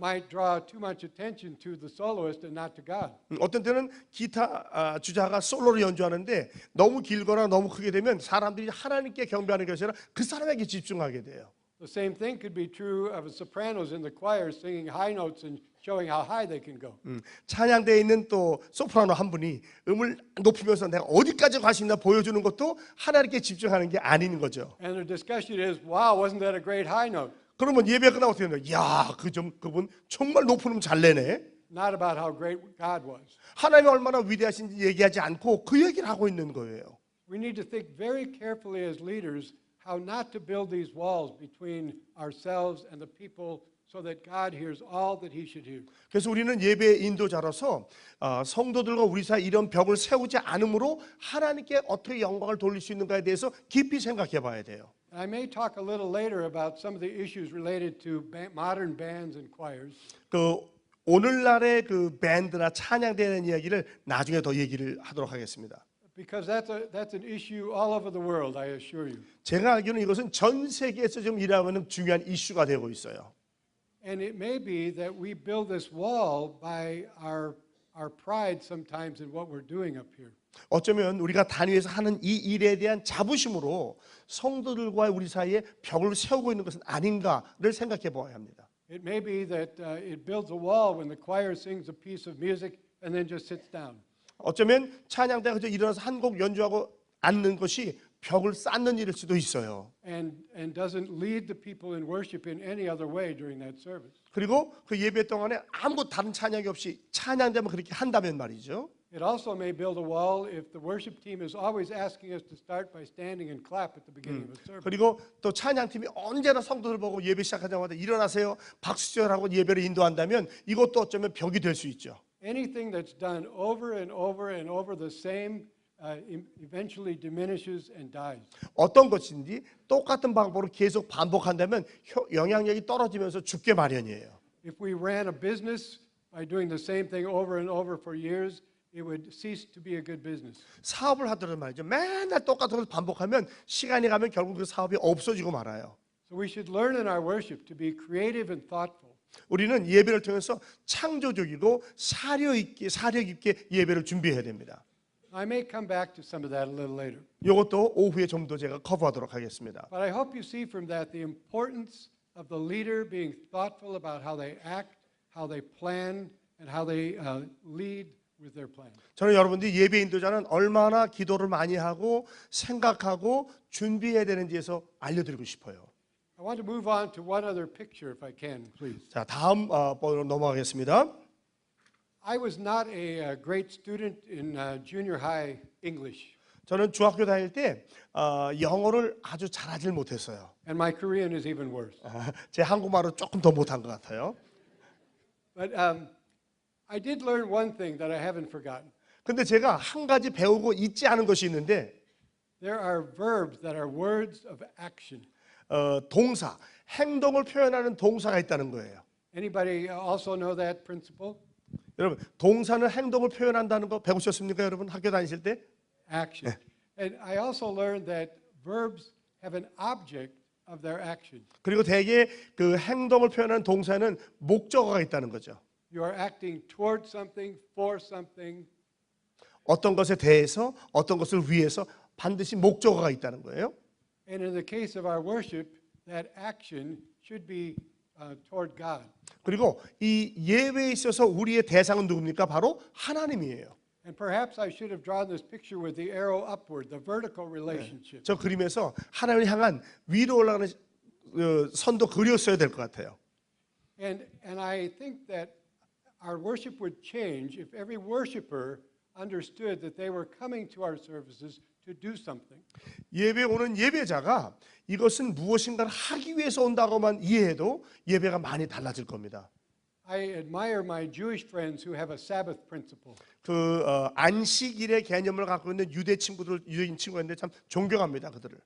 [SPEAKER 1] might draw too much attention to the soloist and not to God.
[SPEAKER 2] 어떤 때는 기타 주자가 솔로를 연주하는데 너무 길거나 너무 크게 되면 사람들이 하나님께 경배하는 것이 아니라 그 사람에게 집중하게 돼요.
[SPEAKER 1] The same thing could be true of sopranos in the choir singing high notes and showing how high they can go.
[SPEAKER 2] 찬양대에 있는 또 소프라노 한 분이 음을 높이면서 내가 어디까지 갈 수 있나 보여주는 것도 하나님께 집중하는 게 아닌 거죠.
[SPEAKER 1] And the discussion is, wow, wasn't that a great high note?
[SPEAKER 2] 그러면 예배가 끝나고 어떻게 되냐? 야, 그분 정말 높은 음 잘 내네.
[SPEAKER 1] Not about how great God was.
[SPEAKER 2] 하나님이 얼마나 위대하신지 얘기하지 않고 그 얘기를 하고 있는 거예요.
[SPEAKER 1] We need to think very carefully as leaders how not to build these walls between ourselves and the people so that God hears all that he should hear.
[SPEAKER 2] 그래서 우리는 예배 인도자로서 성도들과 우리 사이 이런 벽을 세우지 않으므로 하나님께 어떻게 영광을 돌릴 수 있는가에 대해서 깊이 생각해 봐야 돼요.
[SPEAKER 1] I may talk a little later about some of the issues related to modern bands and choirs.
[SPEAKER 2] 그 오늘날의 그 밴드나 찬양대는 이야기를 나중에 더 얘기를 하도록 하겠습니다.
[SPEAKER 1] Because that's an issue all over the world, I assure you.
[SPEAKER 2] 제가 알기로는 이것은 전 세계에서 지금 일하고 있는 중요한 이슈가 되고 있어요.
[SPEAKER 1] And it may be that we build this wall by our pride sometimes in what we're doing up here.
[SPEAKER 2] 어쩌면 우리가 단위에서 하는 이 일에 대한 자부심으로 성도들과 우리 사이에 벽을 세우고 있는 것은 아닌가를 생각해 보아야 합니다.
[SPEAKER 1] It may be that it builds a wall when the choir sings a piece of music and then just sits down.
[SPEAKER 2] 어쩌면 찬양대가 그저 일어나서 한 곡 연주하고 앉는 것이 벽을 쌓는 일일 수도 있어요.
[SPEAKER 1] And doesn't lead the people in worship in any other way during that service.
[SPEAKER 2] 그리고 그 예배 동안에 아무 다른 찬양이 없이 찬양대만 그렇게 한다면 말이죠.
[SPEAKER 1] It also may build a wall if the worship team is always asking us to start by standing and clap at the beginning of a service.
[SPEAKER 2] 그리고 또 찬양팀이 언제나 성도들 보고 예배 시작하자마자 일어나세요 박수절하고 예배를 인도한다면 이것도 어쩌면 벽이 될 수 있죠.
[SPEAKER 1] Anything that's done over and over and over the same eventually diminishes and dies.
[SPEAKER 2] 어떤 것인지 똑같은 방법으로 계속 반복한다면 영향력이 떨어지면서 죽게 마련이에요.
[SPEAKER 1] If we ran a business by doing the same thing over and over for years, it would cease to be a good business.
[SPEAKER 2] 사업을 하더라도 말이죠. 맨날 똑같은 걸 반복하면 시간이 가면 결국 그 사업이 없어지고 말아요.
[SPEAKER 1] So we should learn in our worship to be creative and thoughtful.
[SPEAKER 2] 우리는 예배를 통해서 창조적이고 사려 깊게 예배를 준비해야 됩니다.
[SPEAKER 1] I may come back to some of that a little later.
[SPEAKER 2] 이것도 오후에 좀 더 제가 커버하도록 하겠습니다.
[SPEAKER 1] But I hope you see from that the importance of the leader being thoughtful about how they act, how they plan, and how they lead with their plan.
[SPEAKER 2] 저는 여러분들이 예배 인도자는 얼마나 기도를 많이 하고 생각하고 준비해야 되는지에서 알려드리고 싶어요.
[SPEAKER 1] I want to move on to one other picture, if I can, please.
[SPEAKER 2] 자, 다음 번으로 넘어가겠습니다.
[SPEAKER 1] I was not a great student in junior high English,
[SPEAKER 2] 저는 중학교 다닐 때 영어를 아주 잘하지 못했어요.
[SPEAKER 1] and my Korean is even worse.
[SPEAKER 2] 제 한국말은 조금 더 못한 것 같아요.
[SPEAKER 1] But I did learn one thing that I haven't forgotten.
[SPEAKER 2] 근데 제가 한 가지 배우고 잊지 않은 것이 있는데
[SPEAKER 1] There are verbs that are words of action.
[SPEAKER 2] 동사, 행동을 표현하는 동사가 있다는 거예요.
[SPEAKER 1] Anybody also know that principle?
[SPEAKER 2] 여러분, 동사는 행동을 표현한다는 거 배우셨습니까, 여러분? 학교 다니실 때?
[SPEAKER 1] Action. And I also learned that verbs have an object of their action.
[SPEAKER 2] 그리고 대개 그 행동을 표현하는 동사는 목적어가 있다는 거죠.
[SPEAKER 1] You are acting toward something, for something.
[SPEAKER 2] 어떤 것에 대해서, 어떤 것을 위해서 반드시 목적어가 있다는 거예요.
[SPEAKER 1] And in the case of our worship, that action should be toward God.
[SPEAKER 2] 그리고 이 예배에 있어서 우리의 대상은 누굽니까? 바로 하나님이에요.
[SPEAKER 1] And perhaps I should have drawn this picture with the arrow upward, the vertical relationship.
[SPEAKER 2] 저 그림에서 하나님을 향한 위로 올라가는 선도 글이었어야 될 것 같아요.
[SPEAKER 1] And I think that our worship would change if every worshiper understood that they were coming to our services to do something.
[SPEAKER 2] 예배 오는 예배자가 이것은 무엇인가를 하기 위해서 온다고만 이해해도 예배가 많이 달라질 겁니다.
[SPEAKER 1] I admire my Jewish friends who have a Sabbath principle.
[SPEAKER 2] 안식일의 개념을 갖고 있는 유대인 친구가 있는데 참 존경합니다, 그들을.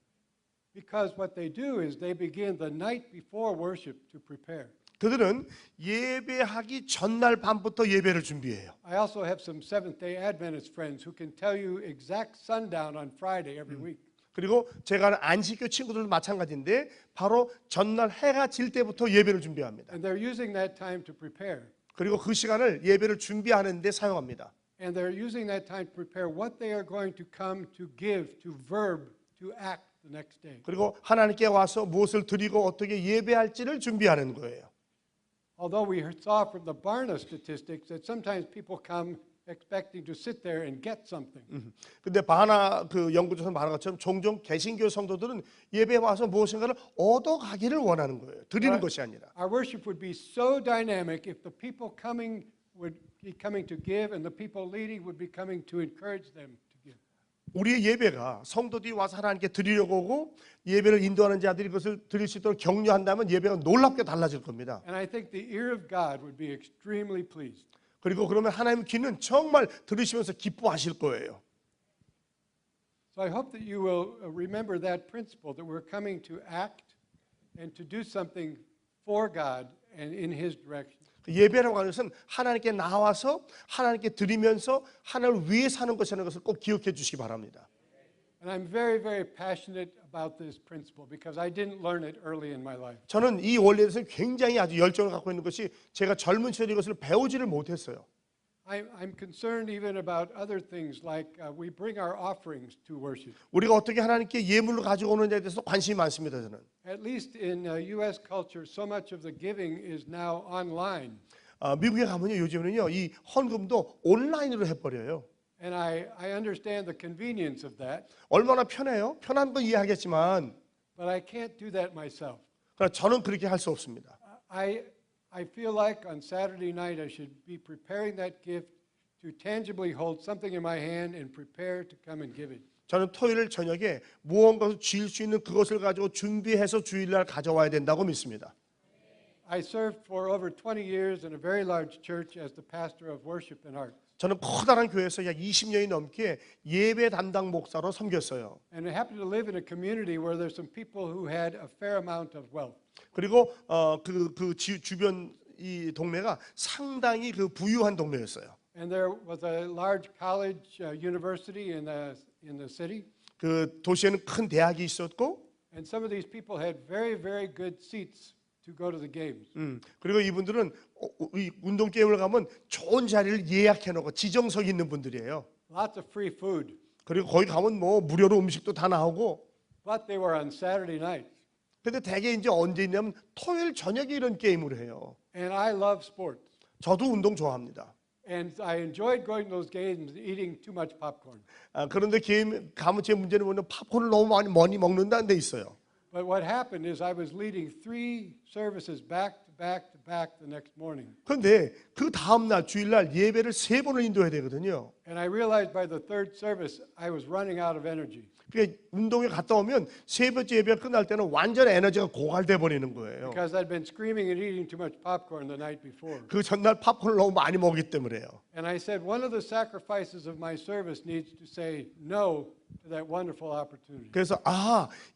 [SPEAKER 1] Because what they do is they begin the night before worship to prepare.
[SPEAKER 2] 그들은 예배하기 전날 밤부터 예배를 준비해요.
[SPEAKER 1] I also have some Seventh-day Adventist friends who can tell you exact sundown on Friday every week.
[SPEAKER 2] 그리고 제가 아는 안식교 친구들도 마찬가지인데 바로 전날 해가 질 때부터 예배를 준비합니다.
[SPEAKER 1] And they're using that time to prepare.
[SPEAKER 2] 그리고 그 시간을 예배를 준비하는 데 사용합니다.
[SPEAKER 1] And they're using that time to prepare what they are going to come to give, to verb, to act the next day.
[SPEAKER 2] 그리고 하나님께 와서 무엇을 드리고 어떻게 예배할지를 준비하는 거예요.
[SPEAKER 1] Although we saw from the Barna statistics that sometimes people come expecting to sit there and get something.
[SPEAKER 2] 근데 바나 그 연구조사 말한 것처럼 종종 개신교 성도들은 예배에 와서 무엇인가를 얻어가기를 원하는 거예요. 드리는 것이 아니라.
[SPEAKER 1] Our worship would be so dynamic if the people coming would be coming to give and the people leading would be coming to encourage them to give.
[SPEAKER 2] 우리의 예배가 성도들이 와서 하나님께 드리려고 오고 예배를 인도하는 자들이 그것을 드릴 수 있도록 격려한다면 예배가 놀랍게 달라질 겁니다.
[SPEAKER 1] And I think the ear of God would be extremely pleased.
[SPEAKER 2] 그리고 그러면 하나님의 귀는 정말 들으시면서 기뻐하실 거예요.
[SPEAKER 1] So I hope that you will remember that principle that we're coming to act and to do something for God and in His direction.
[SPEAKER 2] 예배라고 하는 것은 하나님께 나와서 하나님께 드리면서 하나님을 위해 사는 것이라는 것을 꼭 기억해 주시기 바랍니다.
[SPEAKER 1] And I'm very, very passionate about this principle because I didn't learn it early in my life.
[SPEAKER 2] 저는 이 원리에 대해서 굉장히 아주 열정을 갖고 있는 것이 제가 젊은 시절에 이것을 배우지를 못했어요.
[SPEAKER 1] I'm concerned even about other things like we bring our offerings to worship.
[SPEAKER 2] 우리가 어떻게 하나님께 예물을 가지고 오느냐에 대해서 관심이 많습니다. 저는.
[SPEAKER 1] At least in U.S. culture, so much of the giving is now online.
[SPEAKER 2] 미국에 가면요 요즘은요 이 헌금도 온라인으로 해버려요.
[SPEAKER 1] And I understand the convenience of that,
[SPEAKER 2] 얼마나 편해요? 편한 건 이해하겠지만
[SPEAKER 1] but I can't do that myself.
[SPEAKER 2] 그러나 저는 그렇게 할 수 없습니다.
[SPEAKER 1] I feel like on Saturday night I should be preparing that gift to tangibly hold something in my hand and prepare to come and give it.
[SPEAKER 2] 저는 토요일 저녁에 무언가를 줄 수 있는 그것을 가지고 준비해서 주일날 가져와야 된다고 믿습니다.
[SPEAKER 1] I served for over 20 years in a very large church as the pastor of worship and art.
[SPEAKER 2] 저는 커다란 교회에서 약 20년이 넘게 예배 담당 목사로 섬겼어요.
[SPEAKER 1] And I happened to live in a community where there's some people who had a fair amount of wealth.
[SPEAKER 2] 그리고 주변 이 동네가 상당히 그 부유한 동네였어요.
[SPEAKER 1] And there was a large college university in the city.
[SPEAKER 2] 그 도시에는 큰 대학이 있었고,
[SPEAKER 1] And some of these people had very, very good seats to go to the games.
[SPEAKER 2] 그리고 이분들은 이 운동 게임을 가면 좋은 자리를 예약해 놓고 지정석 있는 분들이에요.
[SPEAKER 1] Lots of free food.
[SPEAKER 2] 그리고 거기 가면 뭐 무료로 음식도 다 나오고.
[SPEAKER 1] But they were on Saturday nights.
[SPEAKER 2] 근데 대개 이제 언제 있냐면 토요일 저녁에 이런 게임을 해요.
[SPEAKER 1] And I love sports.
[SPEAKER 2] 저도 운동 좋아합니다.
[SPEAKER 1] And I enjoyed going to those games and eating too much popcorn.
[SPEAKER 2] 그런데 게임 가면 제 문제는 뭐냐면 팝콘을 너무 많이 먹는다는 데 있어요.
[SPEAKER 1] But what happened is I was leading 3 services back to back to back the next morning.
[SPEAKER 2] 그런데 그 다음 날 주일날 예배를 3번을 인도해야 되거든요.
[SPEAKER 1] And I realized by the 3rd service I was running out of energy.
[SPEAKER 2] 그러니까 운동에 갔다 오면 3번째 예배가 끝날 때는 완전 에너지가 고갈돼 버리는 거예요.
[SPEAKER 1] Because I'd been screaming and eating too much popcorn the night before.
[SPEAKER 2] 그 전날 팝콘을 너무 많이 먹기 때문에요.
[SPEAKER 1] And I said one of the sacrifices of my service needs to say no to that wonderful opportunity.
[SPEAKER 2] 그래서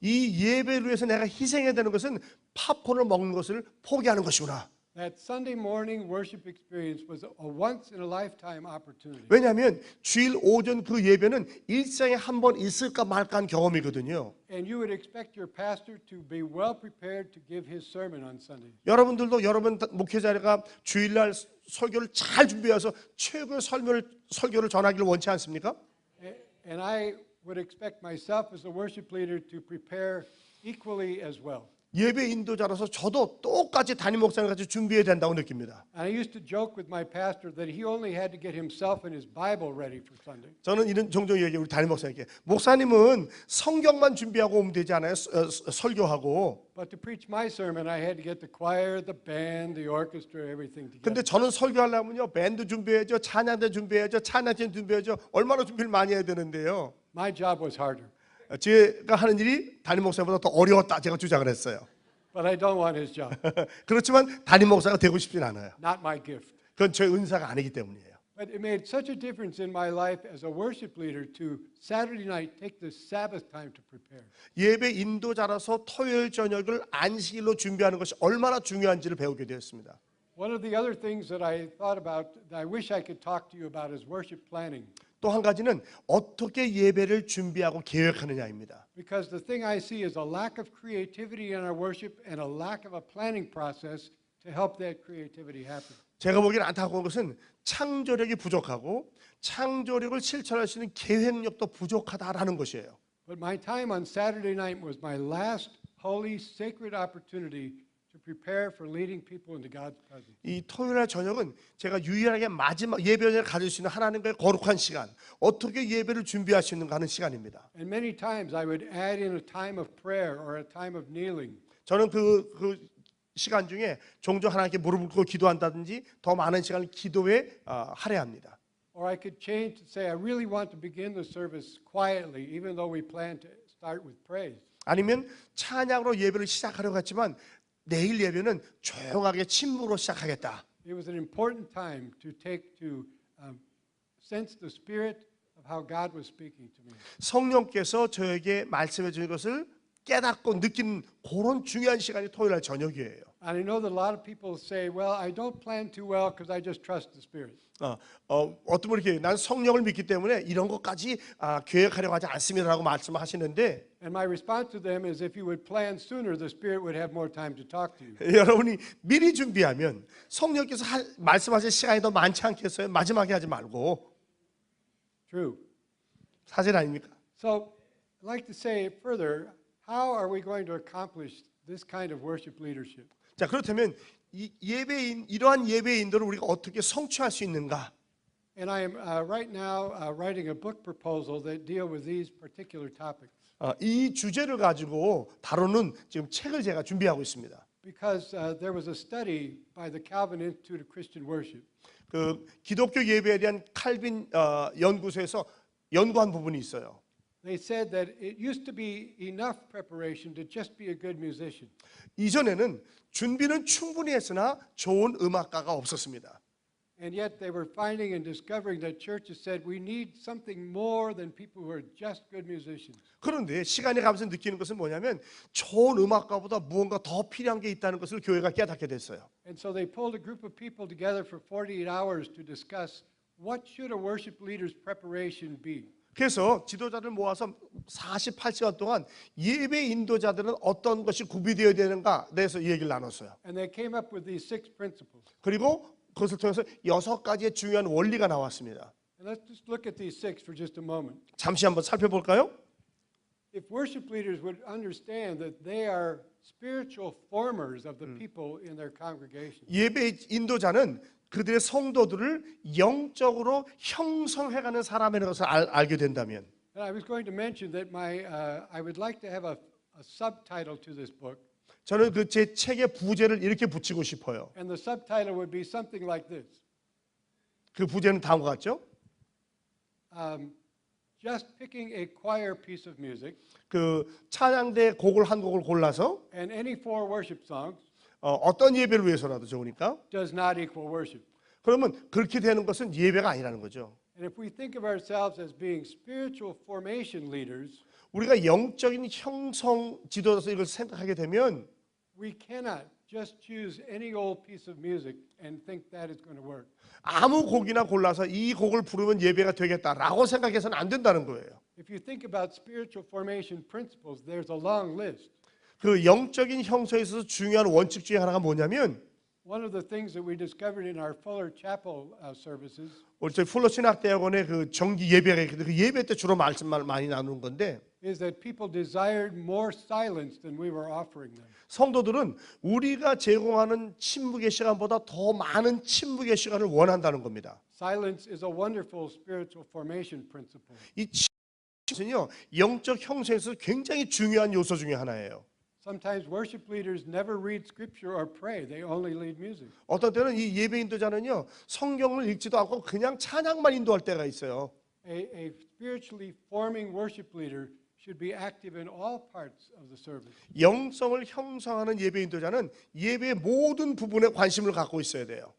[SPEAKER 2] 이 예배를 위해서 내가 희생해야 되는 것은 팝콘을 먹는 것을 포기하는 것이구나.
[SPEAKER 1] That Sunday morning worship experience was a once in a lifetime opportunity.
[SPEAKER 2] 왜냐하면 주일 오전 그 예배는 일생에 한 번 있을까 말까한 경험이거든요.
[SPEAKER 1] And you would expect your pastor to be well prepared to give his sermon on Sunday.
[SPEAKER 2] 여러분들도 여러분 목회자가 주일날 설교를 잘 준비해서 최고의 설교를 전하기를 원치 않습니까?
[SPEAKER 1] And I would expect myself as a worship leader to prepare equally as well.
[SPEAKER 2] 예배 인도자로서 저도 똑같이 담임 목사님 같이 준비해야 된다고 느낍니다.
[SPEAKER 1] And I used to joke with my pastor that he only had to get himself and his Bible ready for Sunday.
[SPEAKER 2] 저는 이런 종종 얘기해요. 우리 담임 목사님께. 목사님은 성경만 준비하고 오면 되지 않아요? 설교하고.
[SPEAKER 1] But to preach my sermon, I had to get the choir, the band, the orchestra, everything together.
[SPEAKER 2] 근데 저는 설교하려면요. 밴드 준비해야죠. 찬양대 준비해야죠. 찬양팀 준비해야죠. 얼마나 준비를 많이 해야 되는데요.
[SPEAKER 1] My job was harder.
[SPEAKER 2] 제가 하는 일이 담임 목사보다 더 어려웠다 제가 주장을 했어요.
[SPEAKER 1] But I don't want his job.
[SPEAKER 2] 그렇지만 담임 목사가 되고 싶진 않아요.
[SPEAKER 1] Not my gift.
[SPEAKER 2] 그건 제 은사가 아니기 때문이에요.
[SPEAKER 1] But it made such a difference in my life as a worship leader to Saturday night take the Sabbath time to prepare.
[SPEAKER 2] 예배 인도자라서 토요일 저녁을 안식일로 준비하는 것이 얼마나 중요한지를 배우게 되었습니다.
[SPEAKER 1] One of the other things that I thought about that I wish I could talk to you about is worship planning.
[SPEAKER 2] 또 한 가지는 어떻게 예배를 준비하고 계획하느냐입니다.
[SPEAKER 1] Because the thing I see is a lack of creativity in our worship and a lack of a planning process to help that creativity happen.
[SPEAKER 2] 제가 보기엔 안타까운 것은 창조력이 부족하고 창조력을 실천할 수 있는 계획력도 부족하다라는 것이에요.
[SPEAKER 1] But my time on Saturday night was my last holy, sacred opportunity to prepare for leading people into God's presence.
[SPEAKER 2] 이 토요일 저녁은 제가 유일하게 마지막 예배를 가질 수 있는 하나님과의 거룩한 시간, 어떻게 예배를 준비할 수 있는가 하는 시간입니다.
[SPEAKER 1] And many times I would add in a time of prayer or a time of kneeling.
[SPEAKER 2] 저는 그 시간 중에 종종 하나님께 무릎 꿇고 기도한다든지 더 많은 시간을 기도에 할애합니다.
[SPEAKER 1] Or I could change to say I really want to begin the service quietly, even though we plan to start with praise.
[SPEAKER 2] 아니면 찬양으로 예배를 시작하려고 했지만 내일 예배는 조용하게 침묵으로 시작하겠다.
[SPEAKER 1] It was an important time to sense the spirit of how God was speaking to me.
[SPEAKER 2] 성령께서 저에게 말씀해 주는 것을 깨닫고 느끼는 그런 중요한 시간이 토요일 날 저녁이에요.
[SPEAKER 1] And I know that a lot of people say, well, I don't plan too well because I just trust the Spirit.
[SPEAKER 2] 어떤 분이 이렇게 난 성령을 믿기 때문에 이런 것까지 계획하려고 하지 않습니다라고 말씀하시는데
[SPEAKER 1] And my response to them is if you would plan sooner, the Spirit would have more time to talk to you.
[SPEAKER 2] 여러분이 미리 준비하면 성령께서 말씀하실 시간이 더 많지 않겠어요? 마지막에 하지 말고.
[SPEAKER 1] True.
[SPEAKER 2] 사실 아닙니까?
[SPEAKER 1] So I'd like to say further, how are we going to accomplish this kind of worship leadership?
[SPEAKER 2] 자, 그렇다면 이러한 예배 인도를 우리가 어떻게 성취할 수 있는가?
[SPEAKER 1] And I am right now writing a book proposal that deal with these particular topics.
[SPEAKER 2] 이 주제를 가지고 다루는 지금 책을 제가 준비하고 있습니다.
[SPEAKER 1] Because there was a study by the Calvin Institute of Christian Worship.
[SPEAKER 2] 그 기독교 예배에 대한 칼빈 연구소에서 연구한 부분이 있어요.
[SPEAKER 1] They said that it used to be enough preparation to just be a good musician.
[SPEAKER 2] 이전에는 준비는 충분히 했으나 좋은 음악가가 없었습니다.
[SPEAKER 1] And yet they were finding and discovering that churches said we need something more than people who are just good musicians.
[SPEAKER 2] 그런데 시간이 가면서 느끼는 것은 뭐냐면 좋은 음악가보다 무언가 더 필요한 게 있다는 것을 교회가 깨닫게 됐어요.
[SPEAKER 1] And so they pulled a group of people together for 48 hours to discuss what should a worship leader's preparation be.
[SPEAKER 2] 그래서 지도자를 모아서 48시간 동안 예배 인도자들은 어떤 것이 구비되어야 되는가 대해서 얘기를 나눴어요.
[SPEAKER 1] And they came up with these 6 principles.
[SPEAKER 2] 그리고 그것을 통해서 6가지의 중요한 원리가 나왔습니다.
[SPEAKER 1] And let's just look at these 6 for just a moment.
[SPEAKER 2] 잠시 한번 살펴볼까요?
[SPEAKER 1] If worship leaders would understand that they are spiritual formers of the people in their congregation.
[SPEAKER 2] 예배 인도자는 그들의 성도들을 영적으로 형성해가는 사람이라는 것을 알게 된다면,
[SPEAKER 1] And I was going to mention that I would like to have a subtitle to this book.
[SPEAKER 2] 저는 그 제 책의 부제를 이렇게 붙이고 싶어요.
[SPEAKER 1] And the subtitle would be something like this.
[SPEAKER 2] 그 부제는 다음과 같죠?
[SPEAKER 1] Just picking a choir piece of music
[SPEAKER 2] 그 찬양대 곡을 한 곡을 골라서
[SPEAKER 1] and any 4 worship songs
[SPEAKER 2] 어떤 예배를 위해서라도 좋으니까
[SPEAKER 1] does not equal worship.
[SPEAKER 2] 그러면 그렇게 되는 것은 예배가 아니라는 거죠.
[SPEAKER 1] And if we think of ourselves as being spiritual formation leaders,
[SPEAKER 2] 우리가 영적인 형성 지도자로서 이걸 생각하게 되면
[SPEAKER 1] we cannot just choose any old piece of music and think that is going to work.
[SPEAKER 2] 아무 곡이나 골라서 이 곡을 부르면 예배가 되겠다라고 생각해서는 안 된다는 거예요.
[SPEAKER 1] If you think about spiritual formation principles, there's a long list.
[SPEAKER 2] 그 영적인 형성에 있어서 중요한 원칙 중에 하나가 뭐냐면
[SPEAKER 1] One of the things that we discovered in our Fuller Chapel services
[SPEAKER 2] 우리 저희 풀러 신학대학원의 그 정기 예배가 있거든요. 그 예배 때 주로 말씀을 많이 나누는 건데
[SPEAKER 1] is that people desired more silence than we were offering them.
[SPEAKER 2] 성도들은 우리가 제공하는 침묵의 시간보다 더 많은 침묵의 시간을 원한다는 겁니다.
[SPEAKER 1] Silence is a wonderful spiritual formation principle.
[SPEAKER 2] 이 침묵은요 영적 형성에서 굉장히 중요한 요소 중에 하나예요.
[SPEAKER 1] Sometimes worship leaders never read scripture or pray. They only lead music.
[SPEAKER 2] 어떤 때는 이 예배 인도자는요 성경을 읽지도 않고 그냥 찬양만 인도할 때가 있어요.
[SPEAKER 1] A spiritually forming worship leader should be active in all parts of the service.
[SPEAKER 2] 영성을 형성하는 예배 인도자는 예배의 모든 부분에 관심을 갖고 있어야 돼요.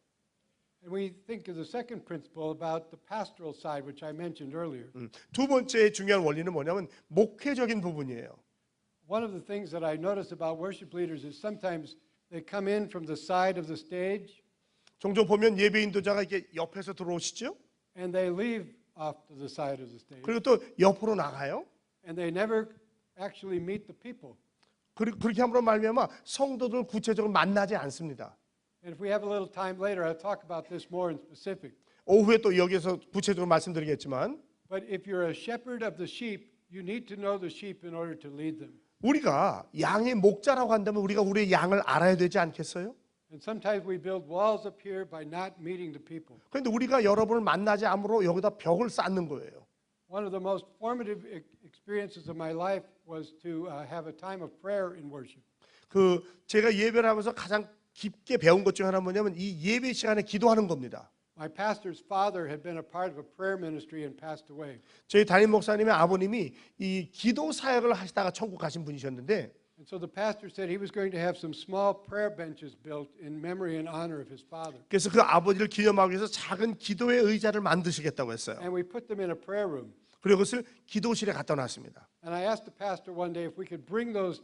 [SPEAKER 1] And we think of the second principle about the pastoral side, which I mentioned earlier.
[SPEAKER 2] 두 번째 중요한 원리는 뭐냐면 목회적인 부분이에요.
[SPEAKER 1] One of the things that I notice about worship leaders is sometimes they come in from the side of the stage
[SPEAKER 2] 종종 보면 예배 인도자가 이렇게 옆에서 들어오시죠.
[SPEAKER 1] and they leave off to the side of the stage.
[SPEAKER 2] 그리고 또 옆으로 나가요.
[SPEAKER 1] And they never actually meet the people.
[SPEAKER 2] 그렇게 함으로 말미암아 성도들 구체적으로 만나지 않습니다.
[SPEAKER 1] And if we have a little time later, I'll talk about this more in specific.
[SPEAKER 2] 오후에 또 여기서 구체적으로 말씀드리겠지만
[SPEAKER 1] But if you're a shepherd of the sheep, you need to know the sheep in order to lead them.
[SPEAKER 2] 우리가 양의 목자라고 한다면 우리가 우리의 양을 알아야 되지 않겠어요?
[SPEAKER 1] And sometimes we build walls up here by not meeting the people.
[SPEAKER 2] 그런데 우리가 여러분을 만나지 않으므로 여기다 벽을 쌓는 거예요.
[SPEAKER 1] One of the most formative experiences of my life was to have a time of prayer in worship.
[SPEAKER 2] 그 제가 예배를 하면서 가장 깊게 배운 것 중 하나는 뭐냐면 이 예배 시간에 기도하는 겁니다.
[SPEAKER 1] My pastor's father had been a part of a prayer ministry and passed away.
[SPEAKER 2] 저희 담임 목사님의 아버님이 이 기도 사역을 하시다가 천국 가신 분이셨는데
[SPEAKER 1] And so the pastor said he was going to have some small prayer benches built in memory and honor of his father.
[SPEAKER 2] 그래서 그 아버지를 기념하기 위해서 작은 기도의 의자를 만드시겠다고 했어요.
[SPEAKER 1] And we put them in a prayer room.
[SPEAKER 2] 그리고 그것을 기도실에 갖다 놨습니다.
[SPEAKER 1] And I asked the pastor one day if we could bring those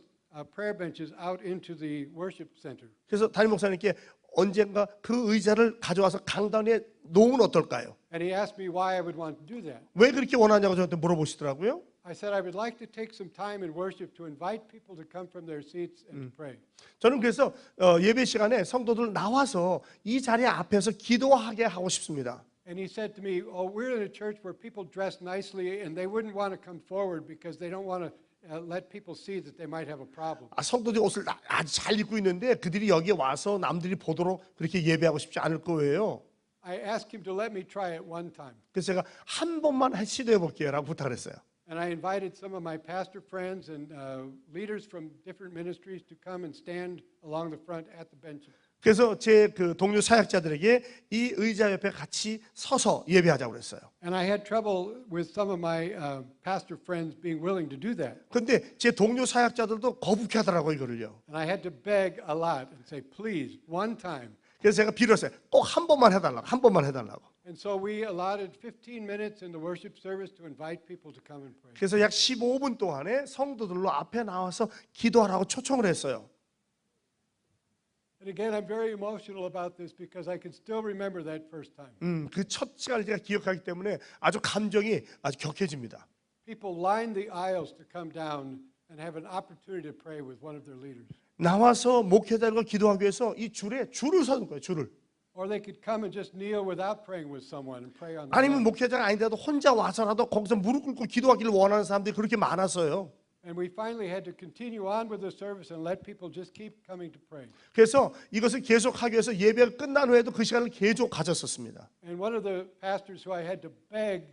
[SPEAKER 1] prayer benches out into the worship center.
[SPEAKER 2] 그래서 담임 목사님께 언젠가 그 의자를 가져와서 강단에 놓으면 어떨까요?
[SPEAKER 1] And he asked me why I would want to do that.
[SPEAKER 2] 왜 그렇게 원하냐고 저한테 물어보시더라고요.
[SPEAKER 1] I said I would like to take some time in worship to invite people to come from their seats and to pray.
[SPEAKER 2] 저는 그래서 예배 시간에 성도들 나와서 이 자리 앞에서 기도하게 하고 싶습니다.
[SPEAKER 1] And he said to me, "Oh, we're in a church where people dress nicely and they wouldn't want to come forward because they don't want to let people see that they might have a problem."
[SPEAKER 2] 성도들이 옷을 아주 잘 입고 있는데 그들이 여기에 와서 남들이 보도록 그렇게 예배하고 싶지 않을 거예요.
[SPEAKER 1] I asked him to let me try it one time.
[SPEAKER 2] 그래서 제가 한 번만 시도해 볼게요라고 부탁을 했어요.
[SPEAKER 1] And I invited some of my pastor friends and leaders from different ministries to come and stand along the front at the benches.
[SPEAKER 2] 그래서 제 그 동료 사역자들에게 이 의자 옆에 같이 서서 예배하자고 그랬어요.
[SPEAKER 1] And I had trouble with some of my pastor friends being willing to do that.
[SPEAKER 2] 근데 제 동료 사역자들도 거북해 하더라고요, 이거를요.
[SPEAKER 1] And I had to beg a lot and say, "Please, one time."
[SPEAKER 2] 그래서 제가 빌었어요. 꼭 한 번만 해달라고, 한 번만 해달라고.
[SPEAKER 1] And so we allotted 15 minutes in the worship service to invite people to come and pray.
[SPEAKER 2] 그래서 약 15분 동안에 성도들로 앞에 나와서 기도하라고 초청을 했어요.
[SPEAKER 1] And again, I'm very emotional about this because I can still remember that first time.
[SPEAKER 2] 그 첫 시간을 제가 기억하기 때문에 아주 감정이 아주 격해집니다.
[SPEAKER 1] People lined the aisles to come down and have an opportunity to pray with one of their leaders.
[SPEAKER 2] 나와서 목회자들과 기도하기 위해서 이 줄에 줄을 서는 거예요, 줄을.
[SPEAKER 1] Or they could come and just kneel without praying with someone and pray on their
[SPEAKER 2] 아니면
[SPEAKER 1] own.
[SPEAKER 2] 목회자가 아닌데도 혼자 와서라도 거기서 무릎 꿇고 기도하기를 원하는 사람들이 그렇게 많았어요.
[SPEAKER 1] And we finally had to continue on with the service and let people just keep coming to pray.
[SPEAKER 2] 그래서 이것을 계속하기 위해서 예배가 끝난 후에도 그 시간을 계속 가졌었습니다.
[SPEAKER 1] And one of the pastors who I had to beg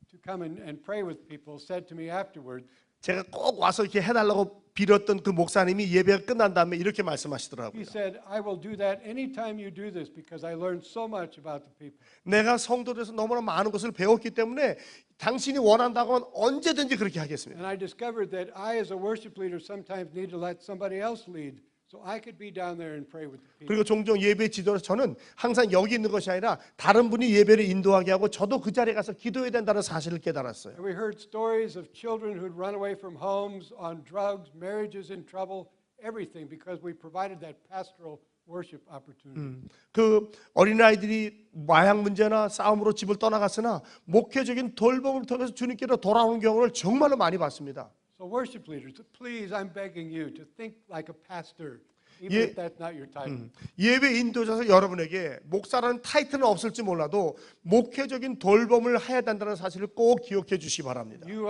[SPEAKER 1] to come and pray with people said to me afterward,
[SPEAKER 2] 제가 꼭 와서 이렇게 해달라고 빌었던 그 목사님이 예배가 끝난 다음에 이렇게 말씀하시더라고요.
[SPEAKER 1] he said, "I will do that anytime you do this because I learned so much about the people."
[SPEAKER 2] 내가 성도들에서 너무나 많은 것을 배웠기 때문에 당신이 원한다고 하면 언제든지 그렇게 하겠습니다.
[SPEAKER 1] And I discovered that I as a worship leader sometimes need to let somebody else lead so I could be down there and pray with the people.
[SPEAKER 2] 그리고 종종 예배 지도를 저는 항상 여기 있는 것이 아니라 다른 분이 예배를 인도하게 하고 저도 그 자리에 가서 기도해야 된다는 사실을 깨달았어요.
[SPEAKER 1] And we heard stories of children who'd run away from homes on drugs, marriages in trouble, everything because we provided that pastoral worship opportunity.
[SPEAKER 2] 그 어린아이들이 마약 문제나 싸움으로 집을 떠나갔으나 목회적인 돌봄을 통해서 주님께로 돌아오는 경우를 정말로 많이 봤습니다.
[SPEAKER 1] So worship leaders, please, I'm begging you to think like a pastor even
[SPEAKER 2] 예,
[SPEAKER 1] if that's not your title.
[SPEAKER 2] 예배 인도자서 여러분에게 목사라는 타이틀은 없을지 몰라도 목회적인 돌봄을 해야 된다는 사실을 꼭 기억해 주시기 바랍니다.
[SPEAKER 1] You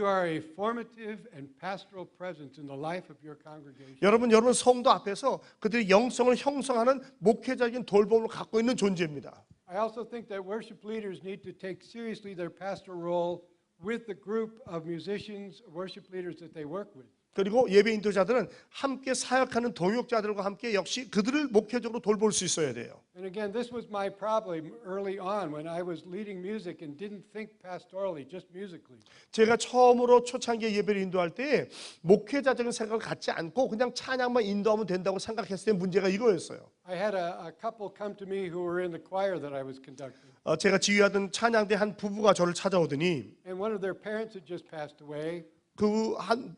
[SPEAKER 1] are a formative and pastoral presence in the life of your congregation.
[SPEAKER 2] 여러분 성도 앞에서 그들의 영성을 형성하는 목회적인 돌봄을 갖고 있는 존재입니다.
[SPEAKER 1] I also think that worship leaders need to take seriously their pastoral role with the group of musicians, worship leaders that they work with.
[SPEAKER 2] 그리고 예배 인도자들은 함께 사역하는 동역자들과 함께 역시 그들을 목회적으로 돌볼 수 있어야 돼요.
[SPEAKER 1] And again, this was my problem early on when I was leading music and didn't think pastorally, just musically.
[SPEAKER 2] 제가 처음으로 초창기에 예배를 인도할 때 목회자적인 생각을 갖지 않고 그냥 찬양만 인도하면 된다고 생각했을 때 문제가 이거였어요.
[SPEAKER 1] I had a couple come to me who were in the choir that I was conducting.
[SPEAKER 2] 제가 지휘하던 찬양대 한 부부가 저를 찾아오더니
[SPEAKER 1] And one of their parents had just passed away.
[SPEAKER 2] 그 한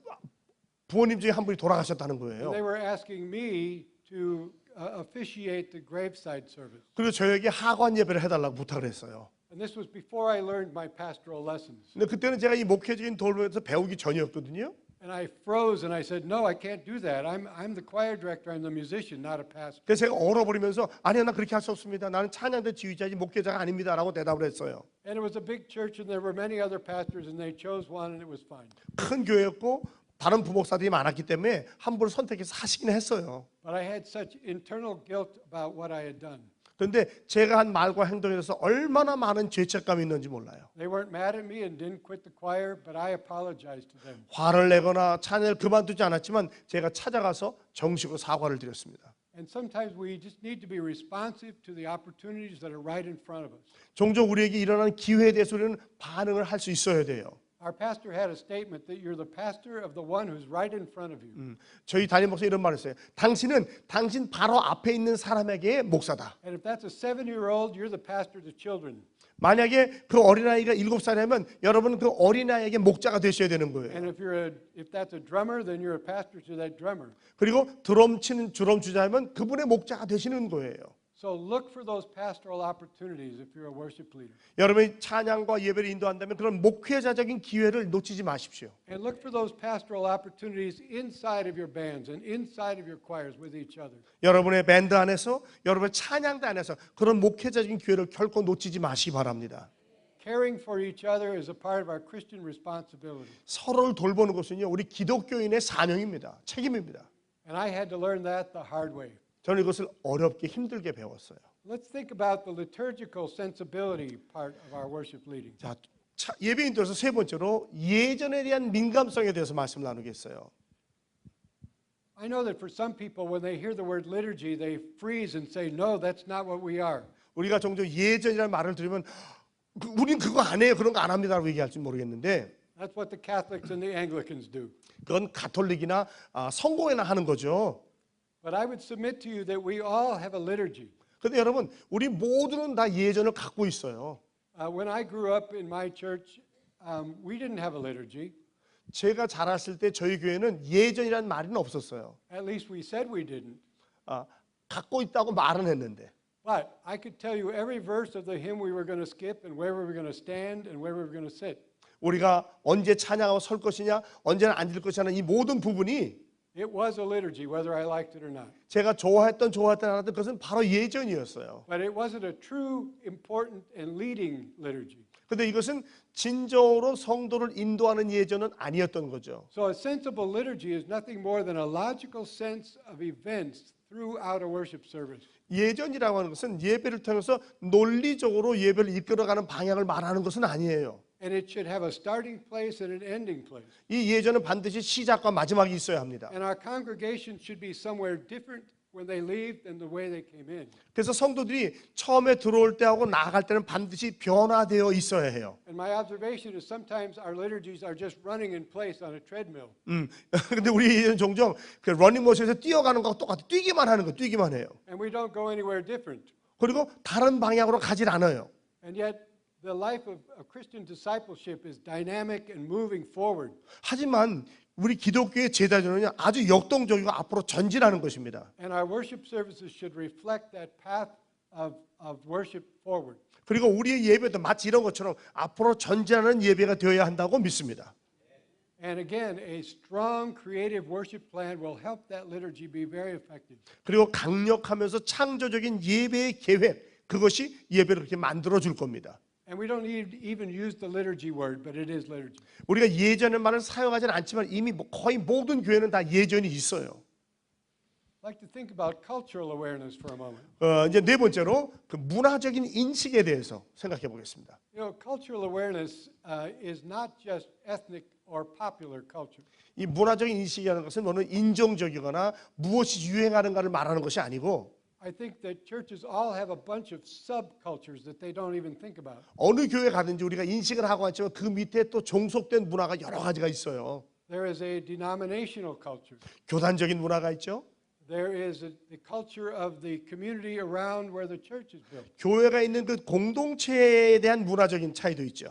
[SPEAKER 2] 부모님 중에 한 분이 돌아가셨다는
[SPEAKER 1] And
[SPEAKER 2] 거예요.
[SPEAKER 1] they were asking me to officiate the graveside service.
[SPEAKER 2] 그리고 저에게 하관 예배를 해달라고 부탁을 했어요.
[SPEAKER 1] And this was before I learned my pastoral lessons.
[SPEAKER 2] 근데 그때는 제가 이 목회적인 돌봄에서 배우기 전이었거든요.
[SPEAKER 1] And I froze and I said, "No, I can't do that. I'm the choir director. I'm the musician, not a pastor."
[SPEAKER 2] 그래서 제가 얼어버리면서 아니요, 나 그렇게 할 수 없습니다. 나는 찬양대 지휘자지 목회자가 아닙니다라고 대답을 했어요.
[SPEAKER 1] And it was a big church, and there were many other pastors, and they chose one, and it was fine.
[SPEAKER 2] 큰 교회였고 다른 부목사들이 많았기 때문에 한 분을 선택해서 하시긴 했어요.
[SPEAKER 1] But I had such internal guilt about what I had done.
[SPEAKER 2] 그런데 제가 한 말과 행동에 대해서 얼마나 많은 죄책감이 있는지 몰라요.
[SPEAKER 1] They weren't mad at me and didn't quit the choir, but I apologized to them.
[SPEAKER 2] 화를 내거나 찬양을 그만두지 않았지만 제가 찾아가서 정식으로 사과를 드렸습니다.
[SPEAKER 1] And sometimes we just need to be responsive to the opportunities that are right in front of us.
[SPEAKER 2] 종종 우리에게 일어나는 기회에 대해서 우리는 반응을 할 수 있어야 돼요.
[SPEAKER 1] Our pastor had a statement that you're the pastor of the one who's right in front of you.
[SPEAKER 2] 저희 담임 목사 이런 말을 했어요. 당신은 당신 바로 앞에 있는 사람에게 목사다.
[SPEAKER 1] And if that's a 7-year-old, you're the pastor to children.
[SPEAKER 2] 만약에 그 어린아이가 7살이면 여러분은 그 어린아이에게 목자가 되셔야 되는 거예요.
[SPEAKER 1] And if that's a drummer, then you're a pastor to that drummer.
[SPEAKER 2] 그리고 드럼 치는 드럼 주자면 그분의 목자가 되시는 거예요.
[SPEAKER 1] So look for those pastoral opportunities if you're a worship leader.
[SPEAKER 2] 여러분이 찬양과 예배를 인도한다면 그런 목회자적인 기회를 놓치지 마십시오.
[SPEAKER 1] And look for those pastoral opportunities inside of your bands and inside of your choirs with each other.
[SPEAKER 2] 여러분의 밴드 안에서 여러분의 찬양대 안에서 그런 목회자적인 기회를 결코 놓치지 마시기 바랍니다.
[SPEAKER 1] Caring for each other is a part of our Christian responsibility.
[SPEAKER 2] 서로를 돌보는 것은요 우리 기독교인의 사명입니다. 책임입니다.
[SPEAKER 1] And I had to learn that the hard way.
[SPEAKER 2] 저는 이것을 어렵게 힘들게 배웠어요.
[SPEAKER 1] Let's think about the liturgical sensibility part of our worship leading.
[SPEAKER 2] 자, 예배 인도에서 세 번째로 예전에 대한 민감성에 대해서 말씀 나누겠어요.
[SPEAKER 1] I know that for some people when they hear the word liturgy they freeze and say no, that's not what we are.
[SPEAKER 2] 우리가 종종 예전이라는 말을 들으면 우린 그거 안 해요. 그런 거 안 합니다라고 얘기할지 모르겠는데
[SPEAKER 1] That's what the Catholics and the Anglicans do.
[SPEAKER 2] 그건 가톨릭이나 성공회나 하는 거죠.
[SPEAKER 1] But I would submit to you that we all have a liturgy.
[SPEAKER 2] 근데 여러분 우리 모두는 다 예전을 갖고 있어요.
[SPEAKER 1] When I grew up in my church, we didn't have a liturgy.
[SPEAKER 2] 제가 자랐을 때 저희 교회는 예전이라는 말은 없었어요.
[SPEAKER 1] At least we said we didn't.
[SPEAKER 2] 갖고 있다고 말은 했는데.
[SPEAKER 1] But I could tell you every verse of the hymn we were going to skip and where we were going to stand and where we were going to sit.
[SPEAKER 2] 우리가 언제 찬양하고 설 것이냐, 언제는 앉을 것이냐 이 모든 부분이
[SPEAKER 1] It was a liturgy, whether I liked it or not.
[SPEAKER 2] 제가 좋아했던 안 하던 그것은 바로 예전이었어요.
[SPEAKER 1] But it wasn't a true, important, and leading liturgy.
[SPEAKER 2] 근데 이것은 진정으로 성도를 인도하는 예전은 아니었던 거죠.
[SPEAKER 1] So a sensible liturgy is nothing more than a logical sense of events throughout a worship service.
[SPEAKER 2] 예전이라고 하는 것은 예배를 통해서 논리적으로 예배를 이끌어가는 방향을 말하는 것은 아니에요.
[SPEAKER 1] And it should have a starting place and an ending place.
[SPEAKER 2] 이 예전은 반드시 시작과 마지막이 있어야 합니다.
[SPEAKER 1] And our congregation should be somewhere different when they leave than the way they came in.
[SPEAKER 2] 그래서 성도들이 처음에 들어올 때하고 나아갈 때는 반드시 변화되어 있어야 해요.
[SPEAKER 1] And my observation is sometimes our liturgies are just running in place on a treadmill.
[SPEAKER 2] 근데 우리 예전 종종 그 러닝머신에서 뛰어가는 거하고 똑같아. 뛰기만 하는 거, 뛰기만 해요.
[SPEAKER 1] And we don't go anywhere different.
[SPEAKER 2] 그리고 다른 방향으로 가질 않아요.
[SPEAKER 1] And yet the life of Christian discipleship is dynamic and moving forward.
[SPEAKER 2] 하지만 우리 기독교의 제자전은요 아주 역동적이고 앞으로 전진하는 것입니다.
[SPEAKER 1] And our worship services should reflect that path of worship forward.
[SPEAKER 2] 그리고 우리의 예배도 마치 이런 것처럼 앞으로 전진하는 예배가 되어야 한다고 믿습니다.
[SPEAKER 1] And again, a strong creative worship plan will help that liturgy be very effective.
[SPEAKER 2] 그리고 강력하면서 창조적인 예배의 계획, 그것이 예배를 그렇게 만들어 줄 겁니다.
[SPEAKER 1] And we don't need even use the liturgy word, but it is liturgy.
[SPEAKER 2] 우리가 예전의 말을 사용하지는 않지만 이미 거의 모든 교회는 다 예전이 있어요.
[SPEAKER 1] I'd like to think about cultural awareness for a moment.
[SPEAKER 2] 이제 네 번째로 그 문화적인 인식에 대해서 생각해 보겠습니다.
[SPEAKER 1] You know, cultural awareness is not just ethnic or popular culture.
[SPEAKER 2] 이 문화적인 인식이라는 것은 너는 인종적이거나 무엇이 유행하는가를 말하는 것이 아니고
[SPEAKER 1] I think that churches all have a bunch of subcultures that they don't even think about.
[SPEAKER 2] 어느 교회 가든지 우리가 인식을 하고 왔지만 그 밑에 또 종속된 문화가 여러 가지가 있어요.
[SPEAKER 1] There is a denominational culture.
[SPEAKER 2] 교단적인 문화가 있죠.
[SPEAKER 1] There is the culture of the community around where the church is built.
[SPEAKER 2] 교회가 있는 그 공동체에 대한 문화적인 차이도 있죠.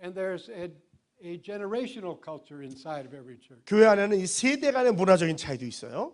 [SPEAKER 1] And there's a generational culture inside of every church.
[SPEAKER 2] 교회 안에는 이 세대 간의 문화적인 차이도 있어요.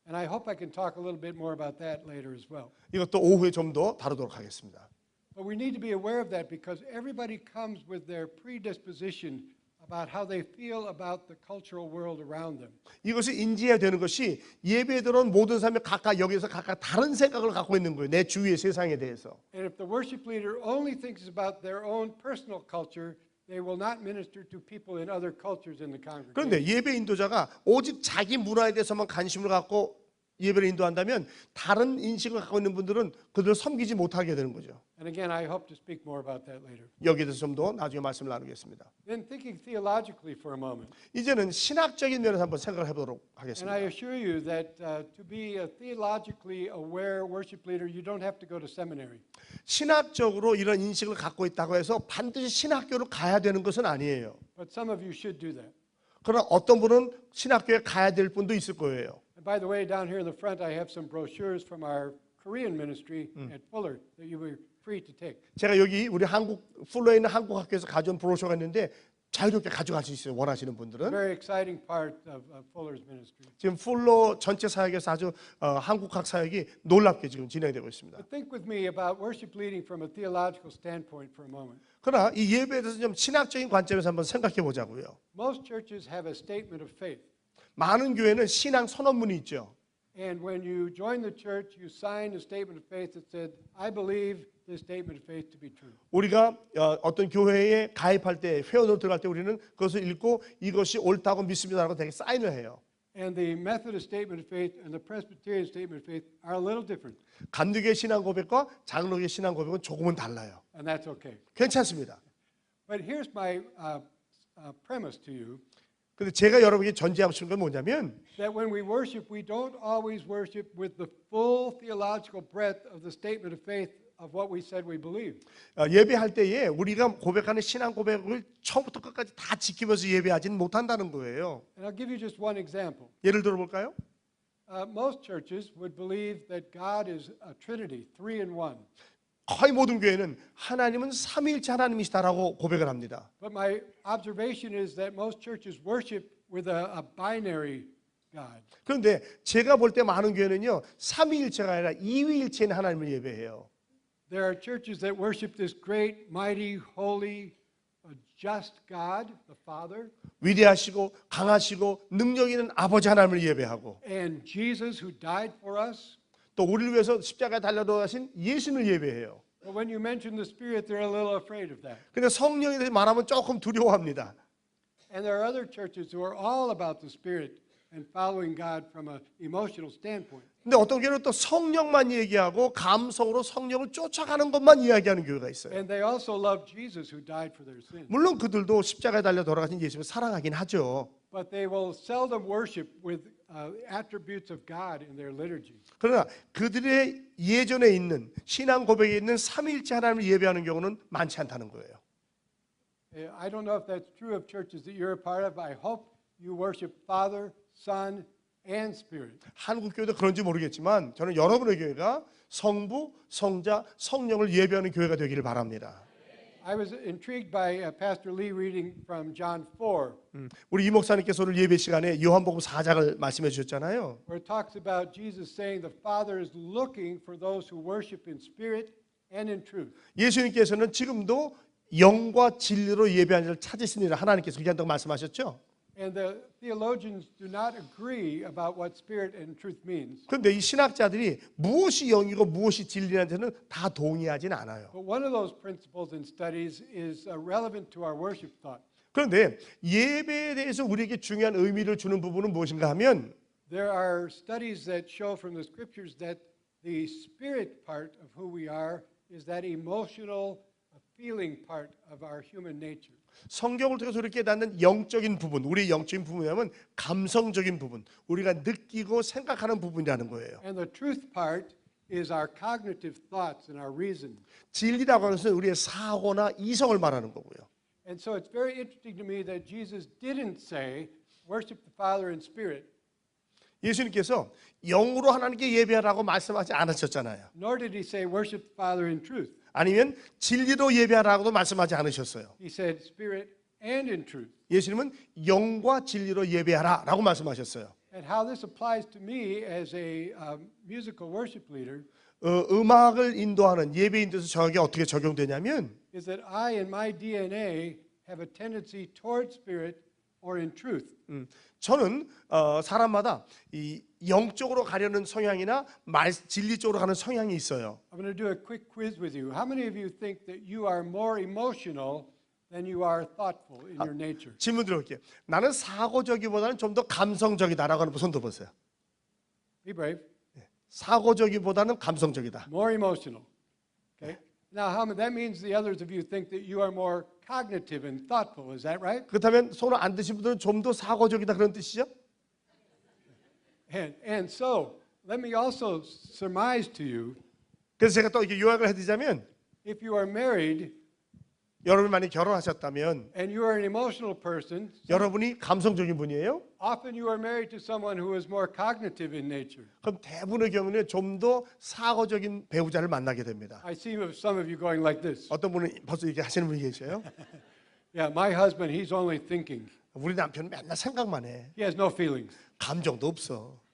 [SPEAKER 1] And I hope I can talk a little bit more about that later as well.
[SPEAKER 2] 이것도 오후에 좀 더 다루도록 하겠습니다.
[SPEAKER 1] But we need to be aware of that because everybody comes with their predisposition about how they feel about the cultural world around them.
[SPEAKER 2] 이것을 인지해야 되는 것이 예배에 들어온 모든 사람이 각각 여기서 각각 다른 생각을 갖고 있는 거예요. 내 주위의 세상에 대해서.
[SPEAKER 1] And if the worship leader only thinks about their own personal culture, they will not minister to people in other cultures in the congregation.
[SPEAKER 2] 그런데 예배 인도자가 오직 자기 문화에 대해서만 관심을 갖고 예배를 인도한다면 다른 인식을 갖고 있는 분들은 그들을 섬기지 못하게 되는 거죠.
[SPEAKER 1] And again, I hope to speak more about that later.
[SPEAKER 2] 여기에 대해서 좀 더 나중에 말씀을 나누겠습니다.
[SPEAKER 1] Then thinking theologically for a moment.
[SPEAKER 2] 이제는 신학적인 면에서 한번 생각을 해보도록
[SPEAKER 1] And
[SPEAKER 2] 하겠습니다.
[SPEAKER 1] I assure you that to be a theologically aware worship leader, you don't have to go to seminary.
[SPEAKER 2] 신학적으로 이런 인식을 갖고 있다고 해서 반드시 신학교를 가야 되는 것은 아니에요.
[SPEAKER 1] But some of you should do that.
[SPEAKER 2] 그러나 어떤 분은 신학교에 가야 될 분도 있을 거예요.
[SPEAKER 1] And by the way, down here in the front, I have some brochures from our Korean ministry at Fuller that you were free to take.
[SPEAKER 2] 제가 여기 우리 풀러에 있는 한국 학교에서 가져온 브로셔가 있는데 자유롭게 가져갈 수 있어요. 원하시는
[SPEAKER 1] A
[SPEAKER 2] 분들은.
[SPEAKER 1] very exciting part of Fuller's ministry.
[SPEAKER 2] 지금 풀러 전체 사역에서 아주 한국학 사역이 놀랍게 지금 진행되고 있습니다.
[SPEAKER 1] But think with me about worship leading from a theological standpoint for a moment.
[SPEAKER 2] 그러나 이 예배에 대해서 좀 신학적인 관점에서 한번 생각해 보자고요.
[SPEAKER 1] Most churches have a statement of faith.
[SPEAKER 2] 많은 교회는 신앙 선언문이 있죠.
[SPEAKER 1] And when you join the church, you sign a statement of faith that said, I believe this statement of faith to be true.
[SPEAKER 2] 우리가 어떤 교회에 가입할 때 회원으로 들어갈 때 우리는 그것을 읽고 이것이 옳다고 믿습니다라고 되게 사인을 해요.
[SPEAKER 1] And the Methodist statement of faith and the Presbyterian statement of faith are a little different.
[SPEAKER 2] 감리교의 신앙 고백과 장로교의 신앙 고백은 조금은 달라요.
[SPEAKER 1] And that's okay.
[SPEAKER 2] 괜찮습니다.
[SPEAKER 1] But here's my premise to you.
[SPEAKER 2] 근데 제가 여러분에게 전제하고 싶은 건 뭐냐면
[SPEAKER 1] That when we worship, we don't always worship with the full theological breadth of the statement of faith of what we said we believe.
[SPEAKER 2] 예배할 때에 우리가 고백하는 신앙 고백을 처음부터 끝까지 다 지키면서 예배하지는 못한다는 거예요.
[SPEAKER 1] And I'll give you just one example.
[SPEAKER 2] 예를 들어 볼까요?
[SPEAKER 1] Most churches would believe that God is a Trinity, three in one.
[SPEAKER 2] 거의 모든 교회는 하나님은 삼위일체 하나님이시다라고 고백을 합니다.
[SPEAKER 1] But my observation is that most churches worship with a binary God.
[SPEAKER 2] 그런데 제가 볼 때 많은 교회는요 삼위일체가 아니라 이위일체인 하나님을 예배해요.
[SPEAKER 1] There are churches that worship this great, mighty, holy, just God, the Father,
[SPEAKER 2] 위대하시고 강하시고 능력 있는 아버지 하나님을 예배하고
[SPEAKER 1] and Jesus who died for us.
[SPEAKER 2] 또 우리를 위해서 십자가에 달려가신 예수를 예배해요.
[SPEAKER 1] But when you mention the Spirit, they're a little afraid of that.
[SPEAKER 2] 근데 성령에 대해서 말하면 조금 두려워합니다.
[SPEAKER 1] And there are other churches who are all about the Spirit and following God from an emotional standpoint.
[SPEAKER 2] 근데 어떤 교회는 또 성령만 얘기하고 감성으로 성령을 쫓아가는 것만 이야기하는 교회가 있어요.
[SPEAKER 1] And they also love Jesus who died for their sins.
[SPEAKER 2] 물론 그들도 십자가에 달려 돌아가신 예수를 사랑하긴 하죠.
[SPEAKER 1] But they will seldom worship with attributes of God in their liturgy.
[SPEAKER 2] 그러나 그들의 예전에 있는 신앙 고백에 있는 삼위일체 하나님을 예배하는 경우는 많지 않다는 거예요.
[SPEAKER 1] I don't know if that's true of churches that you're a part of. I hope you worship Father, Son, and Spirit.
[SPEAKER 2] 한국 교회도 그런지 모르겠지만 저는 여러분의 교회가 성부, 성자, 성령을 예배하는 교회가 되기를 바랍니다.
[SPEAKER 1] I was intrigued by Pastor Lee reading from John 4,
[SPEAKER 2] 우리 이 목사님께서 오늘 예배 시간에 요한복음 4장을 말씀해 주셨잖아요.
[SPEAKER 1] where it talks about Jesus saying the Father is looking for those who worship in spirit and in truth.
[SPEAKER 2] 예수님께서는 지금도 영과 진리로 예배하는 자를 찾으시니라 하나님께서 그렇게 한다고 말씀하셨죠.
[SPEAKER 1] And the theologians do not agree about what spirit and truth means.
[SPEAKER 2] 그런데 이 신학자들이 무엇이 영이고 무엇이 진리라는 데는 다 동의하진 않아요.
[SPEAKER 1] But one of those principles and studies is relevant to our worship thought.
[SPEAKER 2] 그런데 예배에 대해서 우리에게 중요한 의미를 주는 부분은 무엇인가 하면
[SPEAKER 1] There are studies that show from the scriptures that the spirit part of who we are is that emotional, feeling part of our human nature.
[SPEAKER 2] 성경을 통해서 우리가 깨닫는 영적인 부분, 우리의 영적인 부분이라면 감성적인 부분, 우리가 느끼고 생각하는 부분이라는 거예요.
[SPEAKER 1] And the truth part is our cognitive thoughts and our reason.
[SPEAKER 2] 진리라고 하는 것은 우리의 사고나 이성을 말하는 거고요.
[SPEAKER 1] And so it's very interesting to me that Jesus didn't say, worship the Father in spirit,
[SPEAKER 2] 예수님께서 영으로 하나님께 예배하라고 말씀하지 않으셨잖아요.
[SPEAKER 1] nor did he say, worship the Father in truth.
[SPEAKER 2] 아니면 진리로 예배하라고도 말씀하지 않으셨어요.
[SPEAKER 1] He said, spirit and in truth.
[SPEAKER 2] 예수님은 영과 진리로 예배하라라고 말씀하셨어요.
[SPEAKER 1] And how this applies to me as a musical worship leader
[SPEAKER 2] 음악을 인도하는 예배 인도에서 저에게 어떻게 적용되냐면
[SPEAKER 1] is that I in my DNA have a tendency toward spirit or in truth.
[SPEAKER 2] 저는 사람마다 이 영적으로 가려는 성향이나 진리 쪽으로 가는 성향이 있어요.
[SPEAKER 1] I'm going to do a quick quiz with you. How many of you think that you are more emotional than you are thoughtful in your nature?
[SPEAKER 2] 질문 드려볼게요. 나는 사고적이보다는 좀 더 감성적이다라고 하는 분 손 들어보세요.
[SPEAKER 1] Be brave.
[SPEAKER 2] 사고적이보다는 감성적이다.
[SPEAKER 1] More emotional. Okay. Now, that means the others of you think that you are more cognitive and thoughtful. Is that right?
[SPEAKER 2] 그렇다면 손을 안 드신 분들은 좀 더 사고적이다 그런 뜻이죠?
[SPEAKER 1] And so, let me also surmise to you,
[SPEAKER 2] 그래서 제가 또 이렇게 요약을 해드리자면
[SPEAKER 1] if you are married
[SPEAKER 2] 여러분이 만약 결혼하셨다면
[SPEAKER 1] and you are an emotional person,
[SPEAKER 2] 여러분이 감성적인 분이에요?
[SPEAKER 1] often you are married to someone who is more cognitive in nature.
[SPEAKER 2] 그럼 대부분의 경우는 좀 더 사고적인 배우자를 만나게 됩니다.
[SPEAKER 1] I see some of you going like this.
[SPEAKER 2] 어떤 분은 벌써 이렇게 하시는 분이 계세요.
[SPEAKER 1] Yeah, my husband, he's only thinking.
[SPEAKER 2] 우리 남편은 맨날 생각만 해.
[SPEAKER 1] He has no feelings.
[SPEAKER 2] 감정도 없어.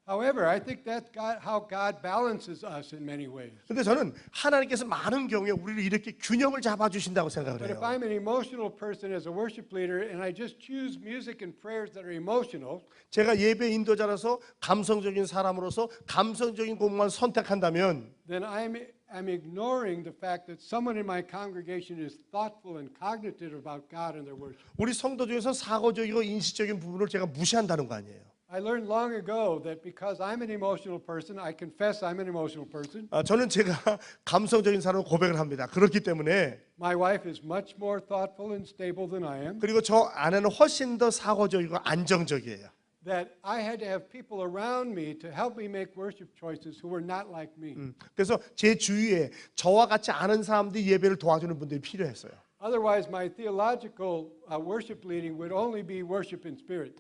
[SPEAKER 1] However, I think that's how God balances us in many ways.
[SPEAKER 2] 근데 저는 하나님께서 많은 경우에 우리를 이렇게 균형을 잡아주신다고 생각을
[SPEAKER 1] But if
[SPEAKER 2] 해요.
[SPEAKER 1] I'm an emotional person as a worship leader and I just choose music and prayers that are emotional,
[SPEAKER 2] 제가 예배 인도자라서 감성적인 사람으로서 감성적인 곡만 선택한다면
[SPEAKER 1] then I'm ignoring the fact that someone in my congregation is thoughtful and cognitive about God and their worship.
[SPEAKER 2] 우리 성도 중에서 사고적이고 인식적인 부분을 제가 무시한다는 거 아니에요.
[SPEAKER 1] I learned long ago that because I'm an emotional person, I confess I'm an emotional person.
[SPEAKER 2] 저는 제가 감성적인 사람을 고백을 합니다. 그렇기 때문에
[SPEAKER 1] My wife is much more thoughtful and stable than I am.
[SPEAKER 2] 그리고 저 아내는 훨씬 더 사고적이고 안정적이에요.
[SPEAKER 1] That I had to have people around me to help me make worship choices who were not like me.
[SPEAKER 2] 그래서 제 주위에 저와 같이 아는 사람들이 예배를 도와주는 분들이 필요했어요.
[SPEAKER 1] Otherwise, my theological worship leading would only be worship in spirit.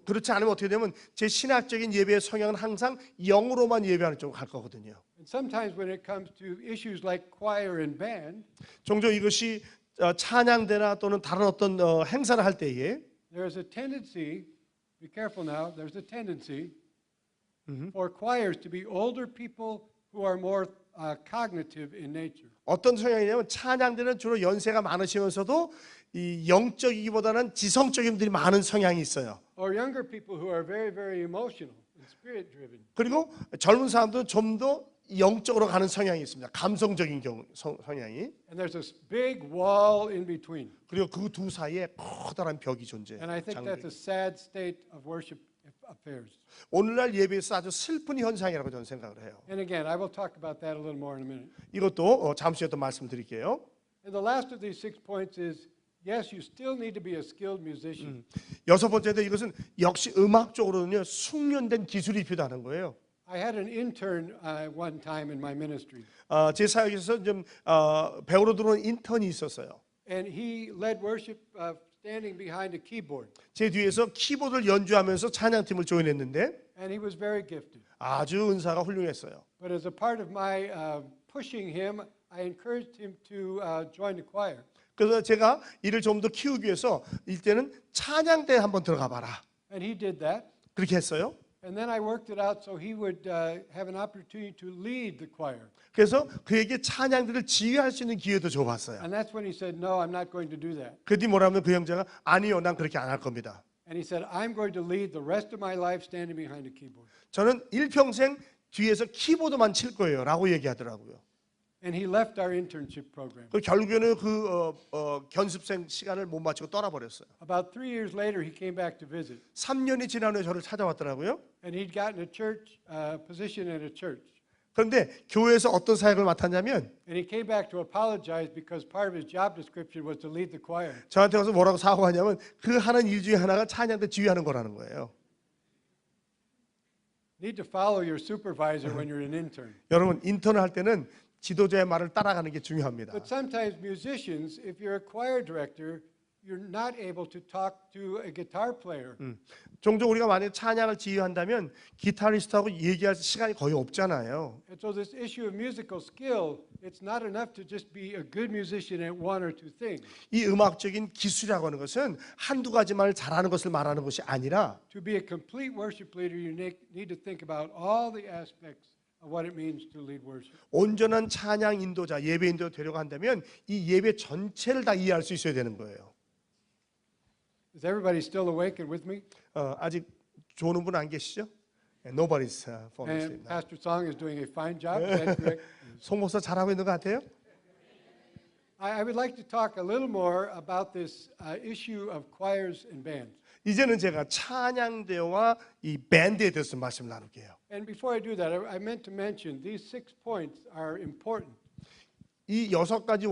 [SPEAKER 2] 그렇지 않으면 어떻게 되면 제 신학적인 예배의 성향은 항상 영으로만 예배하는 쪽으로 갈 거거든요.
[SPEAKER 1] And sometimes when it comes to issues like choir and band,
[SPEAKER 2] 종종 이것이 찬양대나 또는 다른 어떤 행사를 할 때에
[SPEAKER 1] there's a tendency, be careful now, there's a tendency for choirs to be older people who are more cognitive in nature.
[SPEAKER 2] 어떤 성향이냐면 찬양대는 주로 연세가 많으시면서도 이 영적이기보다는 지성적인 분들이 많은 성향이 있어요.
[SPEAKER 1] Or younger people who are very, very emotional and spirit driven.
[SPEAKER 2] 그리고 젊은 사람들은 좀 더 영적으로 가는 성향이 있습니다. 감성적인 성향이.
[SPEAKER 1] And there's this big wall in between.
[SPEAKER 2] 그리고 그 두 사이에 커다란 벽이 존재해요.
[SPEAKER 1] And I think that's a sad state of worship affairs.
[SPEAKER 2] 오늘날 예배에서 아주 슬픈 현상이라고 저는 생각을 해요.
[SPEAKER 1] And again, I will talk about that a little more in a minute.
[SPEAKER 2] 이것도 잠시 후에 또 말씀드릴게요.
[SPEAKER 1] And the last of these 6 points is, yes, you still need to be a skilled musician.
[SPEAKER 2] 여섯 번째도 이것은 역시 음악적으로는요 숙련된 기술이 필요하다는 거예요.
[SPEAKER 1] I had an intern one time in my ministry,
[SPEAKER 2] 제 사역에서 좀 배우러 들어온 인턴이 있었어요.
[SPEAKER 1] and he led worship standing behind a keyboard,
[SPEAKER 2] 제 뒤에서 키보드를 연주하면서 찬양팀을 조인했는데
[SPEAKER 1] and he was very gifted.
[SPEAKER 2] 아주 은사가 훌륭했어요.
[SPEAKER 1] But as a part of my pushing him, I encouraged him to join the choir.
[SPEAKER 2] 그래서 제가 이를 좀 더 키우기 위해서 이때는 찬양대에 한번 들어가 봐라.
[SPEAKER 1] And he did that.
[SPEAKER 2] 그렇게 했어요.
[SPEAKER 1] And then I worked it out so he would have an opportunity to lead the choir.
[SPEAKER 2] 그래서 그에게 찬양들을 지휘할 수 있는 기회도 줘봤어요.
[SPEAKER 1] And that's when he said, no, I'm not going to do that.
[SPEAKER 2] 그뒤 뭐라면 그 형제가 아니요, 난 그렇게 안 할 겁니다.
[SPEAKER 1] And he said, I'm going to lead the rest of my life standing behind a keyboard.
[SPEAKER 2] 저는 일평생 뒤에서 키보드만 칠 거예요 라고 얘기하더라고요.
[SPEAKER 1] And he left our internship program.
[SPEAKER 2] 그 결국에는 견습생 시간을 못 마치고 떠나버렸어요.
[SPEAKER 1] About 3 years later, he came back to visit.
[SPEAKER 2] 3년이 지난 후에 저를 찾아왔더라고요.
[SPEAKER 1] And he'd gotten a church position at a church.
[SPEAKER 2] 그런데 교회에서 어떤 사역을 맡았냐면
[SPEAKER 1] And he came back to apologize because part of his job description was to lead the choir.
[SPEAKER 2] 저한테 와서 뭐라고 사과하냐면 그 하는 일 중에 하나가 찬양대 지휘하는 거라는 거예요.
[SPEAKER 1] Need to follow your supervisor when you're an intern.
[SPEAKER 2] 여러분 인턴을 할 때는 지도자의 말을 따라가는 게 중요합니다.
[SPEAKER 1] But sometimes musicians, if you're a choir director, you're not able to talk to a guitar player.
[SPEAKER 2] 종종 우리가 만약에 찬양을 지휘한다면 기타리스트하고 얘기할 시간이 거의 없잖아요.
[SPEAKER 1] And so this issue of musical skill, it's not enough to just be a good musician at one or two things.
[SPEAKER 2] 이 음악적인 기술이라고 하는 것은 한두 가지만을 잘하는 것을 말하는 것이 아니라
[SPEAKER 1] To be a complete worship leader, you need to think about all the aspects of what it means to lead worship.
[SPEAKER 2] 온전한 찬양 인도자, 예배 인도자 되려고 한다면 이 예배 전체를 다 이해할 수 있어야 되는 거예요.
[SPEAKER 1] Is everybody still awake and with me?
[SPEAKER 2] 아직 조는 분 안 계시죠? Nobody's falling
[SPEAKER 1] And
[SPEAKER 2] asleep.
[SPEAKER 1] Pastor Song is doing a fine job. Is that correct?
[SPEAKER 2] 송 목사 잘하고 있는 것 같아요?
[SPEAKER 1] I would like to talk a little more about this issue of choirs and bands.
[SPEAKER 2] 이제는 제가 찬양대와 이 밴드에 대해서 말씀 나눌게요.
[SPEAKER 1] And before I do that, I meant to mention these 6 points are important.
[SPEAKER 2] 이 6가지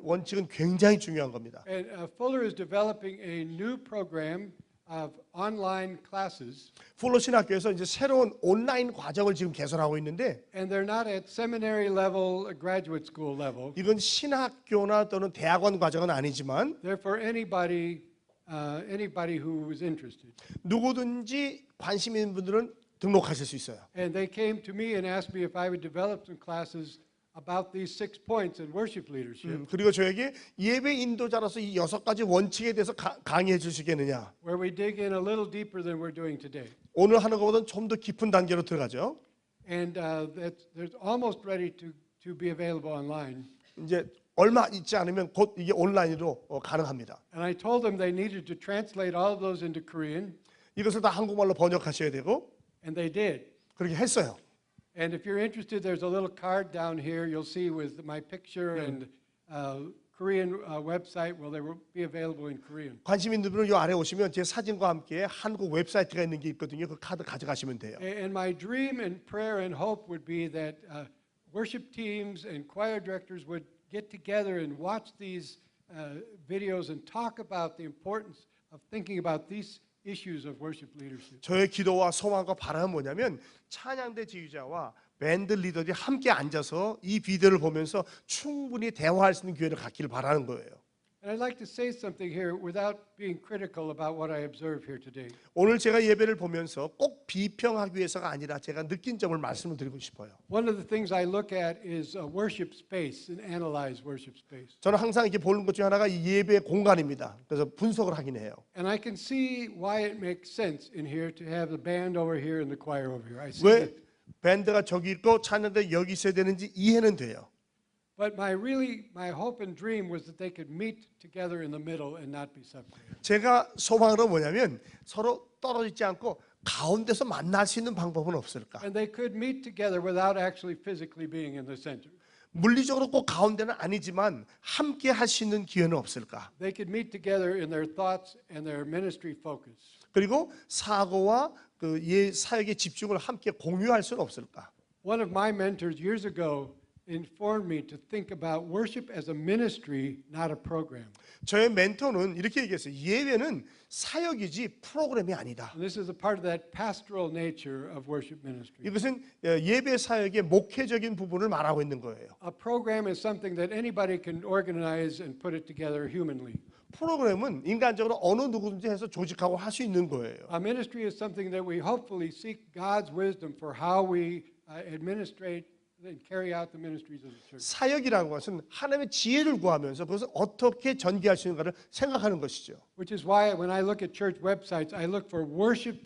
[SPEAKER 2] 원칙은 굉장히 중요한 겁니다.
[SPEAKER 1] And Fuller is developing a new program of online classes.
[SPEAKER 2] 풀러 신학교에서 이제 새로운 온라인 과정을 지금 개설하고 있는데
[SPEAKER 1] And they're not at seminary level, graduate school level.
[SPEAKER 2] 이건 신학교나 또는 대학원 과정은 아니지만
[SPEAKER 1] They're for anybody who is interested.
[SPEAKER 2] 누구든지 관심 있는 분들은 등록하실 수 있어요.
[SPEAKER 1] And they came to me and asked me if I would develop some classes about these 6 points in worship leadership,
[SPEAKER 2] 그리고 저에게 예배 인도자로서 이 6가지 원칙에 대해서 강의해 주시겠느냐.
[SPEAKER 1] where we dig in a little deeper than we're doing today.
[SPEAKER 2] 오늘 하는 것보다는 좀 더 깊은 단계로 들어가죠.
[SPEAKER 1] And there's almost ready to be available online.
[SPEAKER 2] 이제 얼마 있지 않으면 곧 이게 온라인으로 가능합니다.
[SPEAKER 1] And I told them they needed to translate all of those into Korean,
[SPEAKER 2] 이것을 다 한국말로 번역하셔야 되고
[SPEAKER 1] and they did.
[SPEAKER 2] 그렇게 했어요.
[SPEAKER 1] And if you're interested, there's a little card down here you'll see with my picture and Korean website. Well, they will be available in Korean.
[SPEAKER 2] 관심 있는 분은 이 아래 오시면 제 사진과 함께 한국 웹사이트가 있는 게 있거든요. 그 카드 가져가시면 돼요.
[SPEAKER 1] And my dream and prayer and hope would be that worship teams and choir directors would get together and watch these videos and talk about the importance of thinking about these issues of worship leadership.
[SPEAKER 2] 저의 기도와 소망과 바람은 뭐냐면 찬양대 지휘자와 밴드 리더들이 함께 앉아서 이 비디오를 보면서 충분히 대화할 수 있는 기회를 갖기를 바라는 거예요.
[SPEAKER 1] And I'd like to say something here without being critical about what I observe here today.
[SPEAKER 2] 오늘 제가 예배를 보면서 꼭 비평하기 위해서가 아니라 제가 느낀 점을 말씀을 드리고 싶어요.
[SPEAKER 1] One of the things I look at is worship space and analyze worship space.
[SPEAKER 2] 저는 항상 이렇게 보는 것 중에 하나가 이 예배 공간입니다. 그래서 분석을 하긴 해요.
[SPEAKER 1] And I can see why it makes sense in here to have the band over here and the choir over here. I see
[SPEAKER 2] 왜
[SPEAKER 1] it.
[SPEAKER 2] 밴드가 저기 있고 찬양대 여기 있어야 되는지 이해는 돼요.
[SPEAKER 1] But my hope and dream was that they could meet together in the middle and not be separated.
[SPEAKER 2] 제가 소망으로 뭐냐면 서로 떨어지지 않고 가운데서 만날 수 있는 방법은 없을까?
[SPEAKER 1] And they could meet together without actually physically being in the center.
[SPEAKER 2] 물리적으로 꼭 가운데는 아니지만 함께 할 수 있는 기회는 없을까?
[SPEAKER 1] They could meet together in their thoughts and their ministry focus.
[SPEAKER 2] 그리고 사고와 그 사역의 집중을 함께 공유할 수는 없을까?
[SPEAKER 1] One of my mentors years ago informed me to think about worship as a ministry, not a program.
[SPEAKER 2] 저의 멘토는 이렇게 얘기했어요. 예배는 사역이지 프로그램이 아니다.
[SPEAKER 1] And this is a part of that pastoral nature of worship ministry.
[SPEAKER 2] 이것은 예배 사역의 목회적인 부분을 말하고 있는 거예요.
[SPEAKER 1] A program is something that anybody can organize and put it together humanly.
[SPEAKER 2] 프로그램은 인간적으로 어느 누구든지 해서 조직하고 할 수 있는 거예요.
[SPEAKER 1] A ministry is something that we hopefully seek God's wisdom for how we administrate and carry out the ministries of the church.
[SPEAKER 2] 사역이라는 것은 하나님의 지혜를 구하면서 그것을 어떻게 전개할 수 있는가를 생각하는 것이죠.
[SPEAKER 1] Which is why when I look at church websites, I look for worship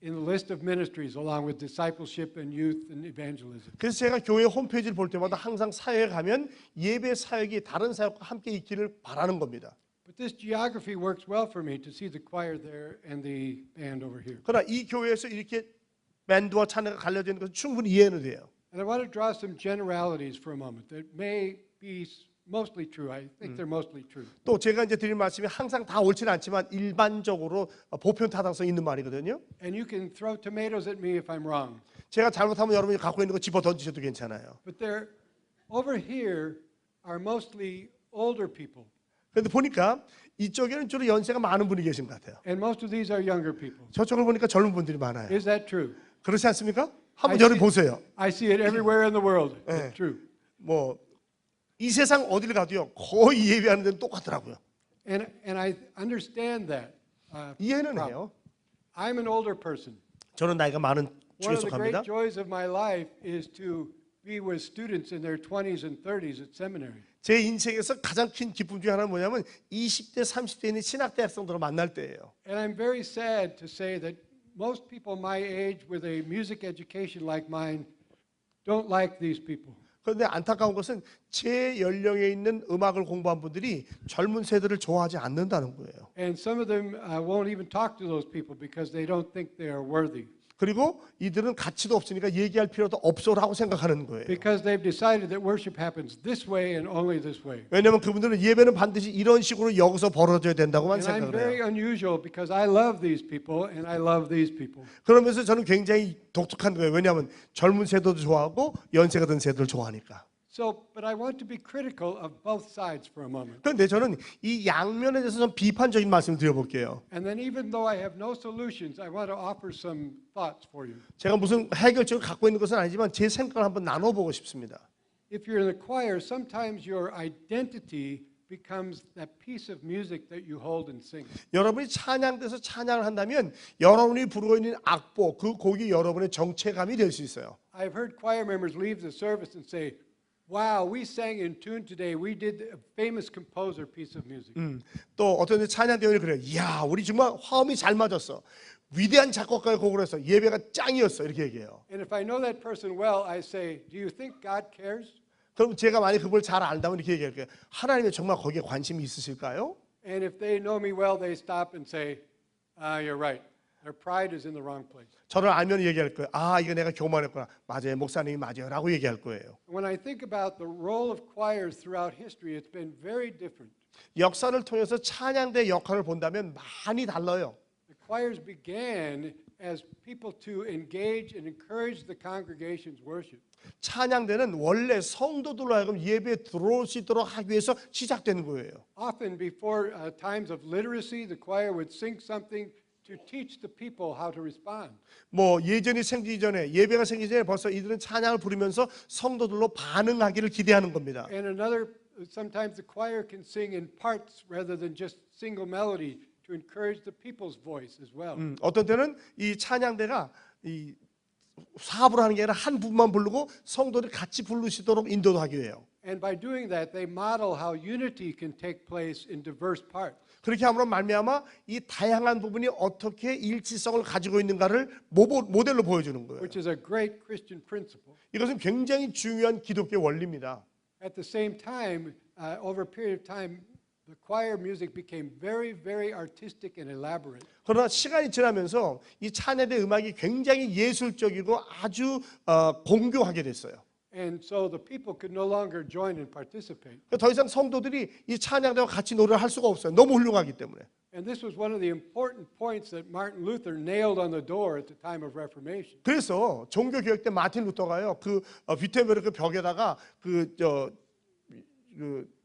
[SPEAKER 1] in the list of ministries along with discipleship and youth and evangelism.
[SPEAKER 2] 그래서 제가 교회 홈페이지를 볼 때마다 항상 사역에 가면 예배 사역이 다른 사역과 함께 있기를 바라는 겁니다.
[SPEAKER 1] But this geography works well for me to see the choir there and the band over here.
[SPEAKER 2] 그러나 이 교회에서 이렇게 밴드와 찬양가 갈려져 있는 것은 충분히 이해는 돼요.
[SPEAKER 1] And I want to draw some generalities for a moment that may be mostly true. I think they're mostly true.
[SPEAKER 2] 또 제가 이제 드릴 말씀이 항상 다 옳지는 않지만 일반적으로 보편 타당성 있는 말이거든요.
[SPEAKER 1] And you can throw tomatoes at me if I'm wrong.
[SPEAKER 2] 제가 잘못하면 여러분이 갖고 있는 거 집어 던지셔도 괜찮아요.
[SPEAKER 1] But they're over here are mostly older people.
[SPEAKER 2] 그런데 보니까 이쪽에는 주로 연세가 많은 분이 계신 것 같아요.
[SPEAKER 1] And most of these are younger people.
[SPEAKER 2] 저쪽을 보니까 젊은 분들이 많아요.
[SPEAKER 1] Is that true?
[SPEAKER 2] 그렇지 않습니까? 한번
[SPEAKER 1] I
[SPEAKER 2] 저를
[SPEAKER 1] see-
[SPEAKER 2] 보세요.
[SPEAKER 1] I see it everywhere in the world.
[SPEAKER 2] 네.
[SPEAKER 1] It's true.
[SPEAKER 2] 뭐 이 세상 어디를 가도요 거의 예배하는 데는 똑같더라고요.
[SPEAKER 1] And I understand that.
[SPEAKER 2] 이해는
[SPEAKER 1] problem.
[SPEAKER 2] 해요.
[SPEAKER 1] I'm an older person.
[SPEAKER 2] 저는 나이가 많은
[SPEAKER 1] One
[SPEAKER 2] 중에
[SPEAKER 1] of the
[SPEAKER 2] 속합니다.
[SPEAKER 1] great joys of my life is to be with students in their 20s and 30s at seminary.
[SPEAKER 2] 제 인생에서 가장 큰 기쁨 중에 하나는 뭐냐면 20대, 30대 있는 신학대 학생들을 만날 때예요.
[SPEAKER 1] And I'm very sad to say that most people my age with a music education like mine don't like these people.
[SPEAKER 2] 그런데 안타까운 것은 제 연령에 있는 음악을 공부한 분들이 젊은 세대를 좋아하지 않는다는 거예요.
[SPEAKER 1] And some of them won't even talk to those people because they don't think they are worthy.
[SPEAKER 2] 그리고 이들은 가치도 없으니까 얘기할 필요도 없어라고 생각하는 거예요.
[SPEAKER 1] Because they've decided that worship happens this way and only this way.
[SPEAKER 2] 왜냐하면 그분들은 예배는 반드시 이런 식으로 여기서 벌어져야 된다고만
[SPEAKER 1] And I'm
[SPEAKER 2] 생각을
[SPEAKER 1] very
[SPEAKER 2] 해요.
[SPEAKER 1] unusual because I love these people and I love these people.
[SPEAKER 2] 그러면서 저는 굉장히 독특한 거예요. 왜냐하면 젊은 세대도 좋아하고 연세가 든 세대를 좋아하니까.
[SPEAKER 1] So, but I want to be critical of both sides for a moment.
[SPEAKER 2] 그런데 저는 이 양면에 대해서 좀 비판적인 말씀을 드려볼게요.
[SPEAKER 1] And then even though I have no solutions, I want to offer some thoughts for you.
[SPEAKER 2] 제가 무슨 해결책을 갖고 있는 것은 아니지만 제 생각을 한번 나눠보고 싶습니다.
[SPEAKER 1] If you're in the choir, sometimes your identity becomes that piece of music that you hold and sing.
[SPEAKER 2] 여러분이 찬양돼서 찬양을 한다면 여러분이 부르고 있는 악보, 그 곡이 여러분의 정체감이 될 수 있어요.
[SPEAKER 1] I've heard choir members leave the service and say, wow, we sang in tune today. We did a famous composer piece of music.
[SPEAKER 2] 또 어떤 데 찬양대원이 그래요. 이야, 우리 정말 화음이 잘 맞았어. 위대한 작곡가의 곡을 해서 예배가 짱이었어. 이렇게 얘기해요.
[SPEAKER 1] And if I know that person well, I say, do you think God cares?
[SPEAKER 2] 그럼 제가 만약 그걸 잘 안다면 이렇게 얘기할 거예요. 하나님이 정말 거기에 관심이 있으실까요?
[SPEAKER 1] And if they know me well, they stop and say, you're right. Their pride is in the wrong place.
[SPEAKER 2] 저를 알면 얘기할 거예요. 아, 이거 내가 교만했구나. 맞아요. 목사님이 맞아요. 라고 얘기할 거예요.
[SPEAKER 1] When I think about the role of choirs throughout history, it's been very different.
[SPEAKER 2] 역사를 통해서 찬양대 역할을 본다면 많이 달라요.
[SPEAKER 1] The choirs began as people to engage and encourage the congregation's worship.
[SPEAKER 2] 찬양대는 원래 성도들로 하여금 예배에 들어올 수 있도록 하기 위해서 시작된 거예요.
[SPEAKER 1] Often before times of literacy, the choir would sing something to teach the people how to respond.
[SPEAKER 2] 뭐 예전이 생기기 전에 예배가 생기기 전에 벌써 이들은 찬양을 부르면서 성도들로 반응하기를 기대하는 겁니다.
[SPEAKER 1] And sometimes the choir can sing in parts rather than just single melody to encourage the people's voice as well.
[SPEAKER 2] 어떤 때는 이 찬양대가 이 사업을 하는 게 아니라 한 부분만 부르고 성도들이 같이 부르시도록 인도도 하기도 해요.
[SPEAKER 1] And by doing that, they model how unity can take place in diverse parts.
[SPEAKER 2] 그렇게 함으로 말미암아 이 다양한 부분이 어떻게 일치성을 가지고 있는가를 모델로 보여주는 거예요.
[SPEAKER 1] Which is a great Christian principle.
[SPEAKER 2] 이것은 굉장히 중요한 기독교 원리입니다.
[SPEAKER 1] At the same time, over a period of time, the choir music became very, very artistic and elaborate.
[SPEAKER 2] 그러나 시간이 지나면서 이 찬양대 음악이 굉장히 예술적이고 아주 공교하게 됐어요.
[SPEAKER 1] And so the people could no longer join and participate.
[SPEAKER 2] 더 이상 성도들이 이 찬양대와 같이 노래를 할 수가 없어요. 너무 훌륭하기 때문에.
[SPEAKER 1] And this was one of the important points that Martin Luther nailed on the door at the time of Reformation.
[SPEAKER 2] 그래서 종교 개혁 때 마틴 루터가요, 그 비테베르크 벽에다가 그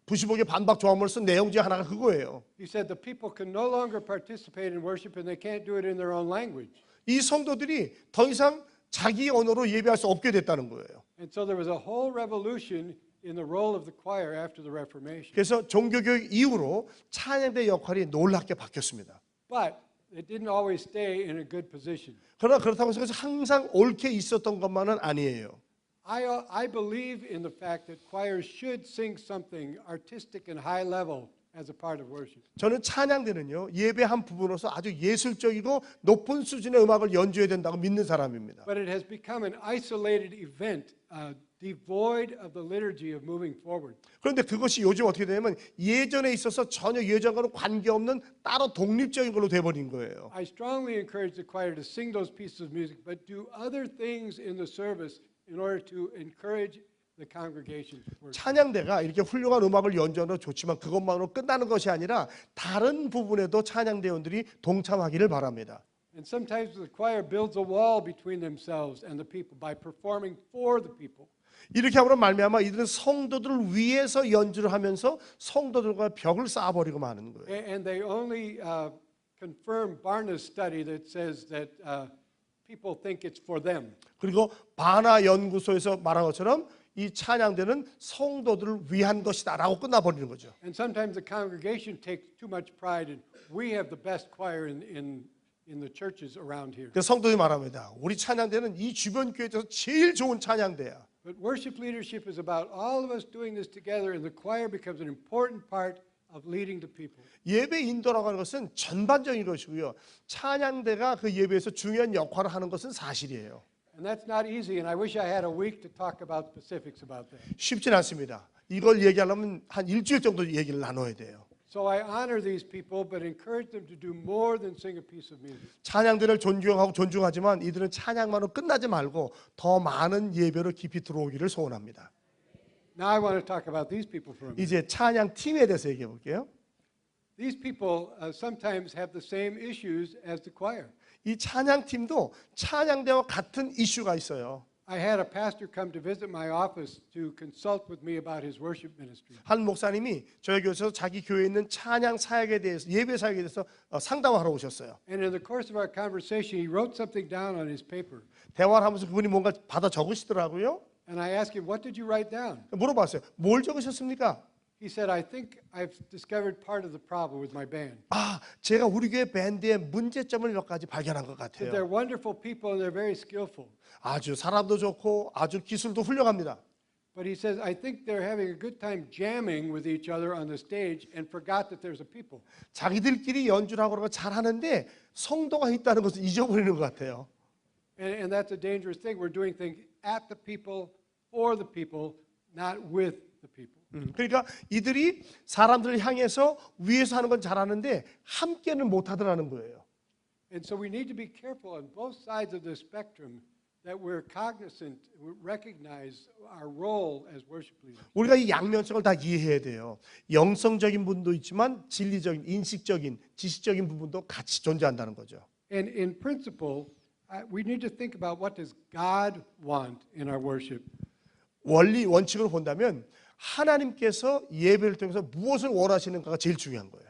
[SPEAKER 2] 95개 반박 조항을 쓴 내용 중에 하나가 그거예요.
[SPEAKER 1] He said the people can no longer participate in worship and they can't do it in their own language.
[SPEAKER 2] 이 성도들이 더 이상 자기 언어로 예배할 수 없게 됐다는 거예요.
[SPEAKER 1] And so there was a whole revolution in the role of the choir after the Reformation.
[SPEAKER 2] 그래서 종교 교육 이후로 찬양대 역할이 놀랍게 바뀌었습니다.
[SPEAKER 1] But it didn't always stay in a good position.
[SPEAKER 2] 그러나 그렇다고 해서 항상 옳게 있었던 것만은 아니에요.
[SPEAKER 1] I believe in the fact that choirs should sing something artistic and high level as a part of worship.
[SPEAKER 2] 저는 찬양대는요 예배 한 부분으로서 아주 예술적이고 높은 수준의 음악을 연주해야 된다고 믿는 사람입니다.
[SPEAKER 1] But it has become an isolated event, devoid of the liturgy of moving forward.
[SPEAKER 2] 그런데 그것이 요즘 어떻게 되냐면 예전에 있어서 전혀 예전과는 관계없는 따로 독립적인 걸로 돼버린 거예요.
[SPEAKER 1] I strongly encourage the choir to sing those pieces of music, but do other things in the service in order to encourage the congregation to worship.
[SPEAKER 2] 찬양대가 이렇게 훌륭한 음악을 연주하는 건 좋지만 그것만으로 끝나는 것이 아니라 다른 부분에도 찬양대원들이 동참하기를 바랍니다.
[SPEAKER 1] And sometimes the choir builds a wall between themselves and the people by performing for the people.
[SPEAKER 2] 이렇게 함으로 말미암아 이들은 성도들을 위해서 연주를 하면서 성도들과 벽을 쌓아버리고 마는 거예요.
[SPEAKER 1] And they only confirm Barna's study that says that people think it's for them.
[SPEAKER 2] 그리고 바나 연구소에서 말한 것처럼 이 찬양대는 성도들을 위한 것이다라고 끝나버리는 거죠.
[SPEAKER 1] And sometimes the congregation takes too much pride in we have the best choir in the churches around here.
[SPEAKER 2] 그래서 성도들이 말합니다. 우리 찬양대는 이 주변 교회에서 제일 좋은 찬양대야.
[SPEAKER 1] But worship leadership is about all of us doing this together, and the choir becomes an important part of leading the people.
[SPEAKER 2] 예배 인도라고 하는 것은 전반적인 것이고요. 찬양대가 그 예배에서 중요한 역할을 하는 것은 사실이에요.
[SPEAKER 1] And that's not easy, and I wish I had a week to talk about specifics about that.
[SPEAKER 2] 쉽진 않습니다. 이걸 얘기하려면 한 일주일 정도 얘기를 나눠야 돼요.
[SPEAKER 1] So I honor these people, but encourage them to do more than sing a piece of music.
[SPEAKER 2] 찬양대를 존경하고 존중하지만 이들은 찬양만으로 끝나지 말고 더 많은 예배로 깊이 들어오기를 소원합니다.
[SPEAKER 1] Now I want to talk about these people for a minute.
[SPEAKER 2] 이제 찬양 팀에 대해서 얘기해 볼게요.
[SPEAKER 1] These people sometimes have the same issues as the choir.
[SPEAKER 2] 이 찬양 팀도 찬양대와 같은 이슈가 있어요.
[SPEAKER 1] I had a pastor come to visit my office to consult with me about his worship ministry.
[SPEAKER 2] 한 목사님이 저희 교회에서 자기 교회에 있는 찬양 사역에 대해서 예배 사역에 대해서 상담하러 오셨어요.
[SPEAKER 1] And in the course of our conversation, he wrote something down on his paper.
[SPEAKER 2] 대화를 하면서 그분이 뭔가 받아 적으시더라고요.
[SPEAKER 1] And I asked him, "What did you write down?"
[SPEAKER 2] 물어봤어요. 뭘 적으셨습니까?
[SPEAKER 1] He said, "I think I've discovered part of the problem with my band.
[SPEAKER 2] 제가 우리 교회 밴드의 문제점을 몇 가지 발견한 것
[SPEAKER 1] That
[SPEAKER 2] 같아요.
[SPEAKER 1] they're wonderful people and they're very skillful.
[SPEAKER 2] 아주 사람도 좋고 아주 기술도 훌륭합니다.
[SPEAKER 1] But he says, I think they're having a good time jamming with each other on the stage and forgot that there's a people."
[SPEAKER 2] 자기들끼리 연주를 하고 그러고 잘하는데 성도가 있다는 것을 잊어버리는 것 같아요.
[SPEAKER 1] And that's a dangerous thing. We're doing things at the people, for the people, not with the people.
[SPEAKER 2] 그러니까 이들이 사람들을 향해서 위에서 하는 건 잘하는데 함께는 못하더라는 거예요.
[SPEAKER 1] And so we need to be careful on both sides of the spectrum that we're cognizant, we recognize our role as worship leaders.
[SPEAKER 2] 우리가 이 양면성을 다 이해해야 돼요. 영성적인 부분도 있지만 진리적인, 인식적인, 지식적인 부분도 같이 존재한다는 거죠.
[SPEAKER 1] And in principle, we need to think about what does God want in our worship.
[SPEAKER 2] 원칙으로 본다면 하나님께서 예배를 통해서 무엇을 원하시는가가 제일 중요한 거예요.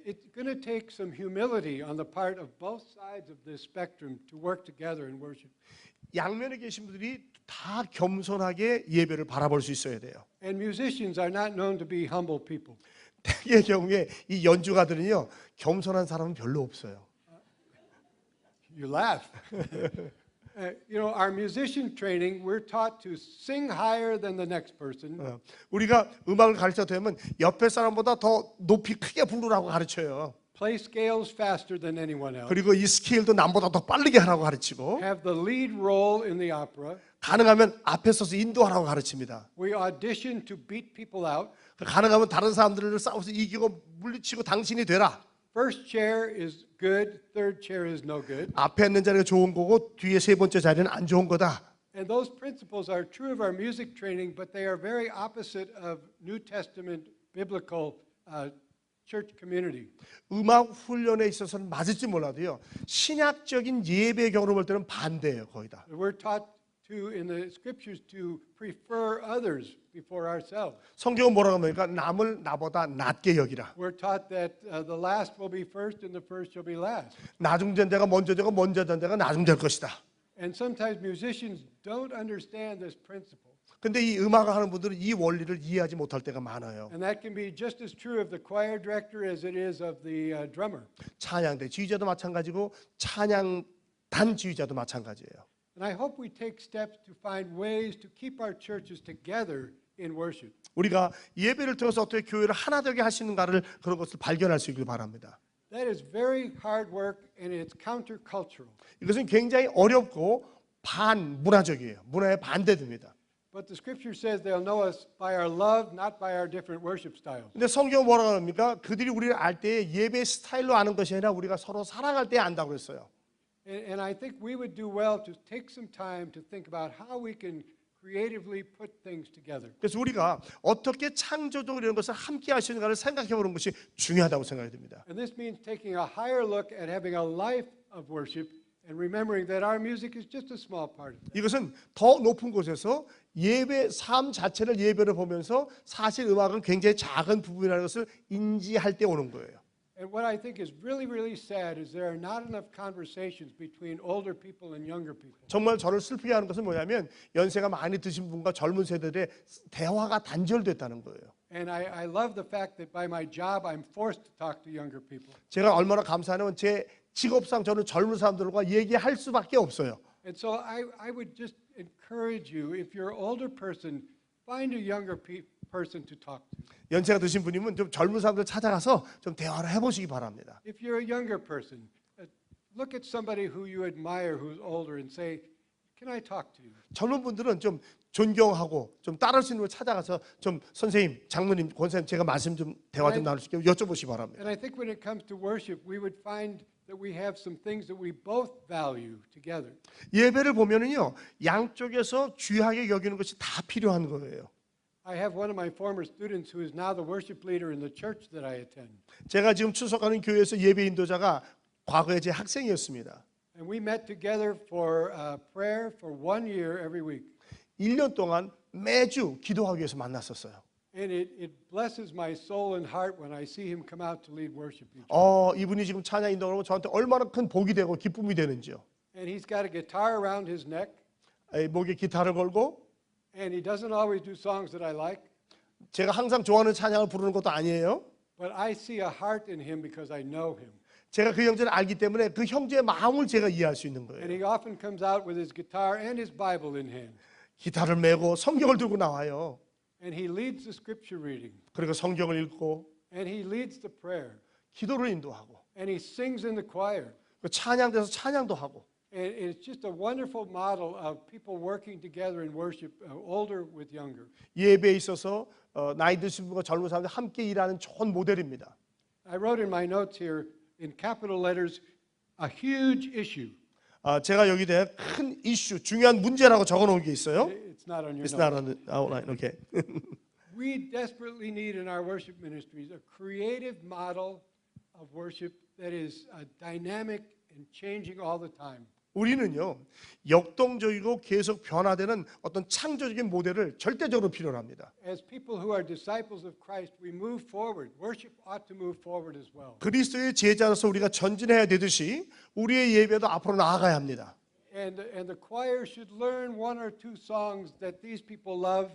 [SPEAKER 1] It's going to take some humility on the part of both sides of this spectrum to work together in worship.
[SPEAKER 2] 양면에 계신 분들이 다 겸손하게 예배를 바라볼 수 있어야 돼요.
[SPEAKER 1] And musicians are not known to be humble people.
[SPEAKER 2] 대개의 경우에 이 연주가들은요 겸손한 사람은 별로 없어요.
[SPEAKER 1] You laugh. Our musician training, we're taught to sing higher than the next person.
[SPEAKER 2] 우리가 음악을 가르쳐 되면 옆에 사람보다 더 높이 크게 부르라고 가르쳐요.
[SPEAKER 1] Play scales faster than anyone else.
[SPEAKER 2] 그리고 이 스케일도 남보다 더 빠르게 하라고 가르치고
[SPEAKER 1] Have the lead role in the opera.
[SPEAKER 2] 가능하면 앞에 서서 인도하라고 가르칩니다.
[SPEAKER 1] We audition to beat people out.
[SPEAKER 2] 가능하면 다른 사람들을 싸워서 이기고 물리치고 당신이 되라.
[SPEAKER 1] First chair is good, third chair is no good.
[SPEAKER 2] 앞에 있는 자리가 좋은 거고 뒤에 세 번째 자리는 안 좋은 거다.
[SPEAKER 1] And those principles are true of our music training, but they are very opposite of New Testament biblical church community.
[SPEAKER 2] 음악 훈련에 있어서는 맞을지 몰라도요. 신약적인 예배 경험을 볼 때는 반대예요, 거의 다.
[SPEAKER 1] We're taught to in the scriptures to prefer others before ourselves.
[SPEAKER 2] 성경은 뭐라고 합니까? 남을 나보다 낮게 여기라.
[SPEAKER 1] We're taught that the last will be first and the first shall be last.
[SPEAKER 2] 나중된 데가 먼저 되고 먼저 된 데가 나중 될 것이다.
[SPEAKER 1] And sometimes musicians don't understand this principle.
[SPEAKER 2] 근데 이 음악을 하는 분들은 이 원리를 이해하지 못할 때가 많아요.
[SPEAKER 1] And that can be just as true of the choir director as it is of the drummer.
[SPEAKER 2] 찬양대 지휘자도 마찬가지고 찬양단 지휘자도 마찬가지예요.
[SPEAKER 1] And I hope we take steps to find ways to keep our churches together in worship.
[SPEAKER 2] 우리가 예배를 통해서 어떻게 교회를 하나 되게 할 수 있는가를 그런 것을 발견할 수 있길 바랍니다.
[SPEAKER 1] That is very hard work and it's countercultural.
[SPEAKER 2] 이것은 굉장히 어렵고 반문화적이에요. 문화에 반대됩니다.
[SPEAKER 1] But the scripture says they'll know us by our love, not by our different worship styles.
[SPEAKER 2] 근데 성경은 뭐라고 합니까? 그들이 우리를 알 때 예배 스타일로 아는 것이 아니라 우리가 서로 사랑할 때 안다고 그랬어요.
[SPEAKER 1] And I think we would do well to take some time to think about how we can creatively put things together.
[SPEAKER 2] 그래서 우리가 어떻게 창조적으로 이런 것을 함께 할 수 있는가를 생각해 보는 것이 중요하다고 생각이 듭니다.
[SPEAKER 1] And this means taking a higher look at having a life of worship and remembering that our music is just a small part of it.
[SPEAKER 2] 이것은 더 높은 곳에서 예배 삶 자체를 예배를 보면서 사실 음악은 굉장히 작은 부분이라는 것을 인지할 때 오는 거예요.
[SPEAKER 1] And what I think is really, really sad is there are not enough conversations between older people and younger people.
[SPEAKER 2] 정말 저를 슬프게 하는 것은 뭐냐면 연세가 많이 드신 분과 젊은 세대들의 대화가 단절됐다는 거예요.
[SPEAKER 1] And I love the fact that by my job I'm forced to talk to younger people.
[SPEAKER 2] 제가 얼마나 감사하냐면 제 직업상 저는 젊은 사람들과 얘기할 수밖에 없어요.
[SPEAKER 1] And so I would just encourage you, if you're an older person, find a younger person to talk to.
[SPEAKER 2] 연세가 드신 분이면 좀 젊은 사람들 찾아가서 좀 대화를 해보시기 바랍니다.
[SPEAKER 1] If you're a younger person, look at somebody who you admire who's older and say, can I talk to you?
[SPEAKER 2] 젊은 분들은 좀 존경하고 좀 따를 수 있는 걸 찾아가서 좀 선생님, 장로님, 권사님 제가 말씀 좀 대화 좀 나눌 수 있게 여쭤보시기 바랍니다.
[SPEAKER 1] And I think when it comes to worship, we would find that we have some things that we both value together.
[SPEAKER 2] 예배를 보면은요 양쪽에서 귀하게 여기는 것이 다 필요한 거예요.
[SPEAKER 1] I have one of my former students who is now the worship leader in the church that I attend.
[SPEAKER 2] 제가 지금 출석하는 교회에서 예배 인도자가 과거에 제 학생이었습니다.
[SPEAKER 1] And we met together for prayer for 1 year every week.
[SPEAKER 2] 1년 동안 매주 기도하기 위해서 만났었어요.
[SPEAKER 1] And it blesses my soul and heart when I see him come out to lead worship.
[SPEAKER 2] 이분이 지금 찬양 인도하면 저한테 얼마나 큰 복이 되고 기쁨이 되는지요.
[SPEAKER 1] And he's got a guitar around his neck.
[SPEAKER 2] 목에 기타를 걸고
[SPEAKER 1] And he doesn't always do songs that I like.
[SPEAKER 2] 제가 항상 좋아하는 찬양을 부르는 것도 아니에요.
[SPEAKER 1] But I see a heart in him because I know him.
[SPEAKER 2] 제가 그 형제를 알기 때문에 그 형제의 마음을 제가 이해할 수 있는
[SPEAKER 1] And
[SPEAKER 2] 거예요.
[SPEAKER 1] he often comes out with his guitar and his Bible in hand.
[SPEAKER 2] 기타를 메고 성경을 들고 나와요.
[SPEAKER 1] And he leads the scripture reading.
[SPEAKER 2] 그리고 성경을 읽고
[SPEAKER 1] And he leads the prayer.
[SPEAKER 2] 기도를 인도하고
[SPEAKER 1] And he sings in the choir.
[SPEAKER 2] 그 찬양돼서 찬양도 하고
[SPEAKER 1] And it's just a wonderful model of people working together in worship, older with younger.
[SPEAKER 2] 예배에 있어서 나이 드신 분과 젊은 사람들 함께 일하는 좋은 모델입니다.
[SPEAKER 1] I wrote in my notes here in capital letters, a huge issue.
[SPEAKER 2] 제가 여기에 큰 이슈, 중요한 문제라고 적어놓은 게 있어요.
[SPEAKER 1] It's not on your
[SPEAKER 2] It's
[SPEAKER 1] notes.
[SPEAKER 2] not on the outline. Okay.
[SPEAKER 1] We desperately need in our worship ministries a creative model of worship that is dynamic and changing all the time.
[SPEAKER 2] 우리는요 역동적이고 계속 변화되는 어떤 창조적인 모델을 절대적으로 필요로 합니다.
[SPEAKER 1] As people who are disciples of Christ, we move forward. Worship ought to move forward as well.
[SPEAKER 2] 그리스도의 제자로서 우리가 전진해야 되듯이 우리의 예배도 앞으로 나아가야 합니다.
[SPEAKER 1] And the choir should learn 1 or 2 songs that these people love,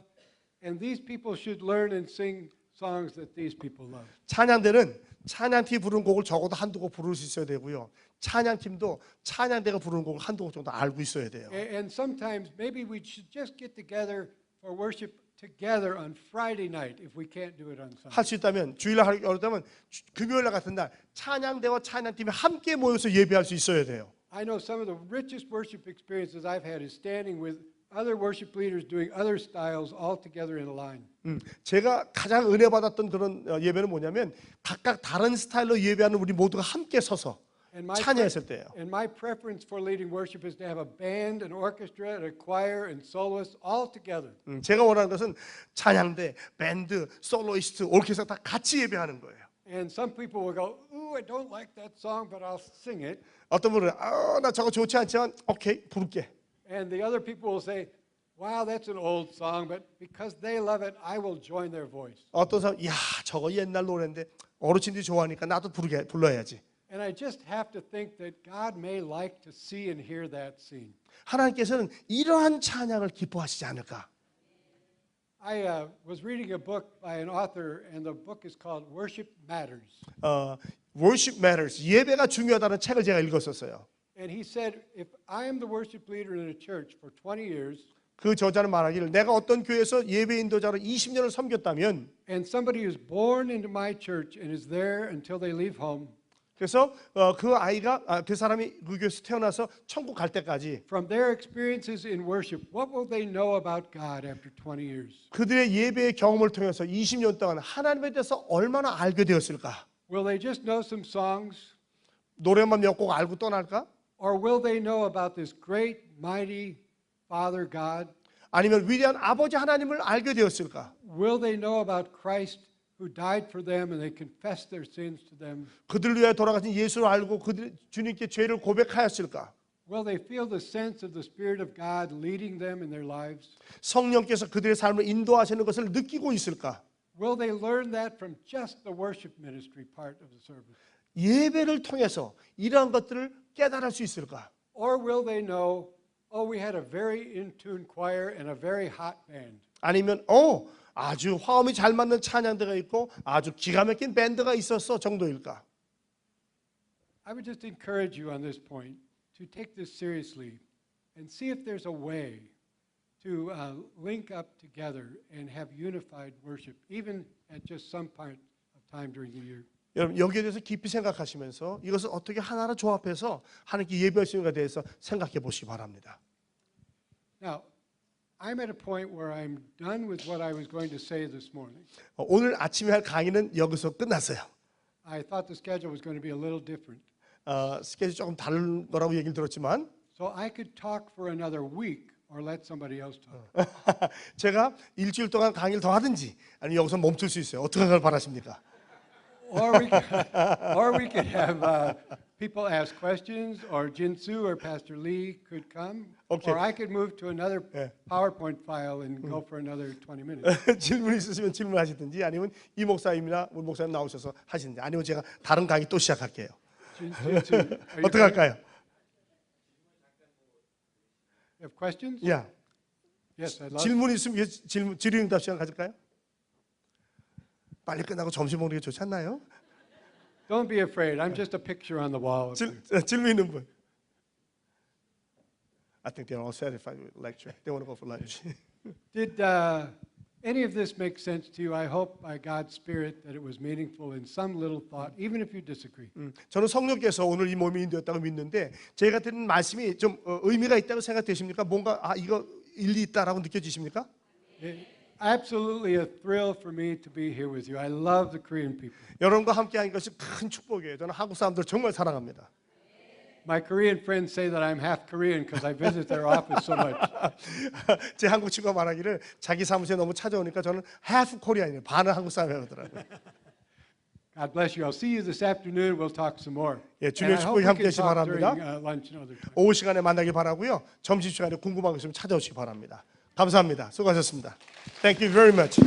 [SPEAKER 1] and these people should learn and sing songs that these people love.
[SPEAKER 2] 찬양대는 찬양팀이 부르는 곡을 적어도 한두 곡 부를 수 있어야 되고요. 찬양팀도 찬양대가 부르는 곡을 한두 곡 정도 알고 있어야 돼요.
[SPEAKER 1] And sometimes maybe we should just get together for worship together on Friday night if we can't do it on Sunday.
[SPEAKER 2] 할 수 있다면 주일날 하기 어렵다면 금요일날 같은 날 찬양대와 찬양팀이 함께 모여서 예배할 수 있어야 돼요.
[SPEAKER 1] I know some of the richest worship experiences I've had is standing with other worship leaders doing other styles all together in a line.
[SPEAKER 2] 제가 가장 은혜 받았던 그런 예배는 뭐냐면 각각 다른 스타일로 예배하는 우리 모두가 함께 서서 찬양했을 때예요.
[SPEAKER 1] And my preference for leading worship is to have a band, an orchestra, a choir, and soloists all together.
[SPEAKER 2] 제가 원하는 것은 찬양대, 밴드, 솔로이스트, 오케스트라 다 같이 예배하는 거예요.
[SPEAKER 1] And some people will go, "Ooh, I don't like that song, but I'll sing it."
[SPEAKER 2] 어떤 분은 나 저거 좋지 않지만 오케이 부를게.
[SPEAKER 1] And the other people will say, "Wow, that's an old song, but because they love it, I will join their voice."
[SPEAKER 2] 어떤 사람 저거 옛날 노래인데 어르신들이 좋아하니까 나도 불러야지.
[SPEAKER 1] And I just have to think that God may like to see and hear that scene.
[SPEAKER 2] 하나님께서는 이러한 찬양을 기뻐하시지 않을까?
[SPEAKER 1] I was reading a book by an author, and the book is called Worship Matters.
[SPEAKER 2] Worship Matters, 예배가 중요하다는 책을 제가 읽었었어요.
[SPEAKER 1] And he said, if I am the worship leader in a church for 20 years,
[SPEAKER 2] 그 저자는 말하기를 내가 어떤 교회에서 예배 인도자로 20년을 섬겼다면
[SPEAKER 1] and somebody who's born into my church and is there until they leave home,
[SPEAKER 2] 그래서 그 사람이 그 교회에서 태어나서 천국 갈 때까지
[SPEAKER 1] from their experiences in worship, what will they know about God after 20 years?
[SPEAKER 2] 그들의 예배의 경험을 통해서 20년 동안 하나님에 대해서 얼마나 알게 되었을까?
[SPEAKER 1] Will they just know some songs?
[SPEAKER 2] 노래만 몇 곡 알고 떠날까?
[SPEAKER 1] Or will they know about this great, mighty Father God?
[SPEAKER 2] 아니면 위대한 아버지 하나님을 알게 되었을까?
[SPEAKER 1] Will they know about Christ who died for them and they confess their sins to them?
[SPEAKER 2] 그들을 위하여 돌아가신 예수를 알고 그들 주님께 죄를 고백하였을까?
[SPEAKER 1] Will they feel the sense of the Spirit of God leading them in their lives?
[SPEAKER 2] 성령께서 그들의 삶을 인도하시는 것을 느끼고 있을까?
[SPEAKER 1] Will they learn that from just the worship ministry part of the service?
[SPEAKER 2] 예배를 통해서 이러한 것들을 깨달을 수 있을까?
[SPEAKER 1] Or will they know, oh, we had a very in-tune choir and a very hot band?
[SPEAKER 2] 아니면 아주 화음이 잘 맞는 찬양대가 있고 아주 기가 막힌 밴드가 있었어 정도일까?
[SPEAKER 1] I would just encourage you on this point to take this seriously and see if there's a way to link up together and have unified worship, even at just some part of time during the year.
[SPEAKER 2] 여러분 여기에 대해서 깊이 생각하시면서 이것을 어떻게 하나로 조합해서 하나님께 예배할 수 있는가에 대해서 생각해 보시기 바랍니다.
[SPEAKER 1] Now, I'm at a point where I'm done with what I was going to say this morning.
[SPEAKER 2] 오늘 아침에 할 강의는 여기서 끝났어요.
[SPEAKER 1] I thought the schedule was going to be a little different.
[SPEAKER 2] 스케줄이 조금 다른 거라고 얘기를 들었지만
[SPEAKER 1] So I could talk for another week or let somebody else talk.
[SPEAKER 2] 제가 일주일 동안 강의를 더 하든지 아니면 여기서 멈출 수 있어요. 어떻게 하길 바라십니까?
[SPEAKER 1] Or we could have people ask questions, or Jinsu or Pastor Lee could come,
[SPEAKER 2] Okay.
[SPEAKER 1] or I could move to another
[SPEAKER 2] Yeah.
[SPEAKER 1] PowerPoint file and go for another 20 minutes.
[SPEAKER 2] 질문 있으시면 질문하시든지 아니면 이 목사님이나 우리 목사님 나오셔서 하시든지 아니면 제가 다른 강의 또 시작할게요.
[SPEAKER 1] Jinsu, are you
[SPEAKER 2] 어떻게
[SPEAKER 1] ready?
[SPEAKER 2] 할까요?
[SPEAKER 1] You have questions?
[SPEAKER 2] 야,
[SPEAKER 1] Yes, I'd love.
[SPEAKER 2] 질문 있으면 질의응답 시간 가질까요? 빨리 끝나고 점심 먹는 게 좋지 않나요?
[SPEAKER 1] Don't be afraid. I'm just a picture on the wall. up there.
[SPEAKER 2] 질문 있는 분. I think they're all satisfied with lecture. They want to go for lunch.
[SPEAKER 1] Did any of this make sense to you? I hope by God's Spirit that it was meaningful in some little thought, even if you disagree.
[SPEAKER 2] 저는 성령께서 오늘 이 몸이 인도였다고 믿는데 제가 드린 말씀이 좀 의미가 있다고 생각되십니까? 뭔가 이거 일리 있다라고 느껴지십니까?
[SPEAKER 1] Absolutely a thrill for me to be here with you. I love the Korean people.
[SPEAKER 2] 여러분과 함께하는 것이 큰 축복이에요. 저는 한국 사람들 정말 사랑합니다.
[SPEAKER 1] My Korean friends say that I'm half Korean because I visit their office so much.
[SPEAKER 2] 제 한국 친구가 말하기를 자기 사무실에 너무 찾아오니까 저는 half 코리안이에요. 반은 한국 사람이라더라고요.
[SPEAKER 1] God bless you. I'll see you this afternoon. We'll talk some more.
[SPEAKER 2] 예,
[SPEAKER 1] And
[SPEAKER 2] 주님의
[SPEAKER 1] I hope
[SPEAKER 2] 축복이
[SPEAKER 1] we
[SPEAKER 2] 함께
[SPEAKER 1] can
[SPEAKER 2] 하시기
[SPEAKER 1] talk
[SPEAKER 2] 바랍니다.
[SPEAKER 1] during lunch and other time.
[SPEAKER 2] 오후 시간에 만나기 바라고요. 점심 시간에 궁금한 거 있으면 찾아오시기 바랍니다. 감사합니다. 수고하셨습니다. Thank you very much.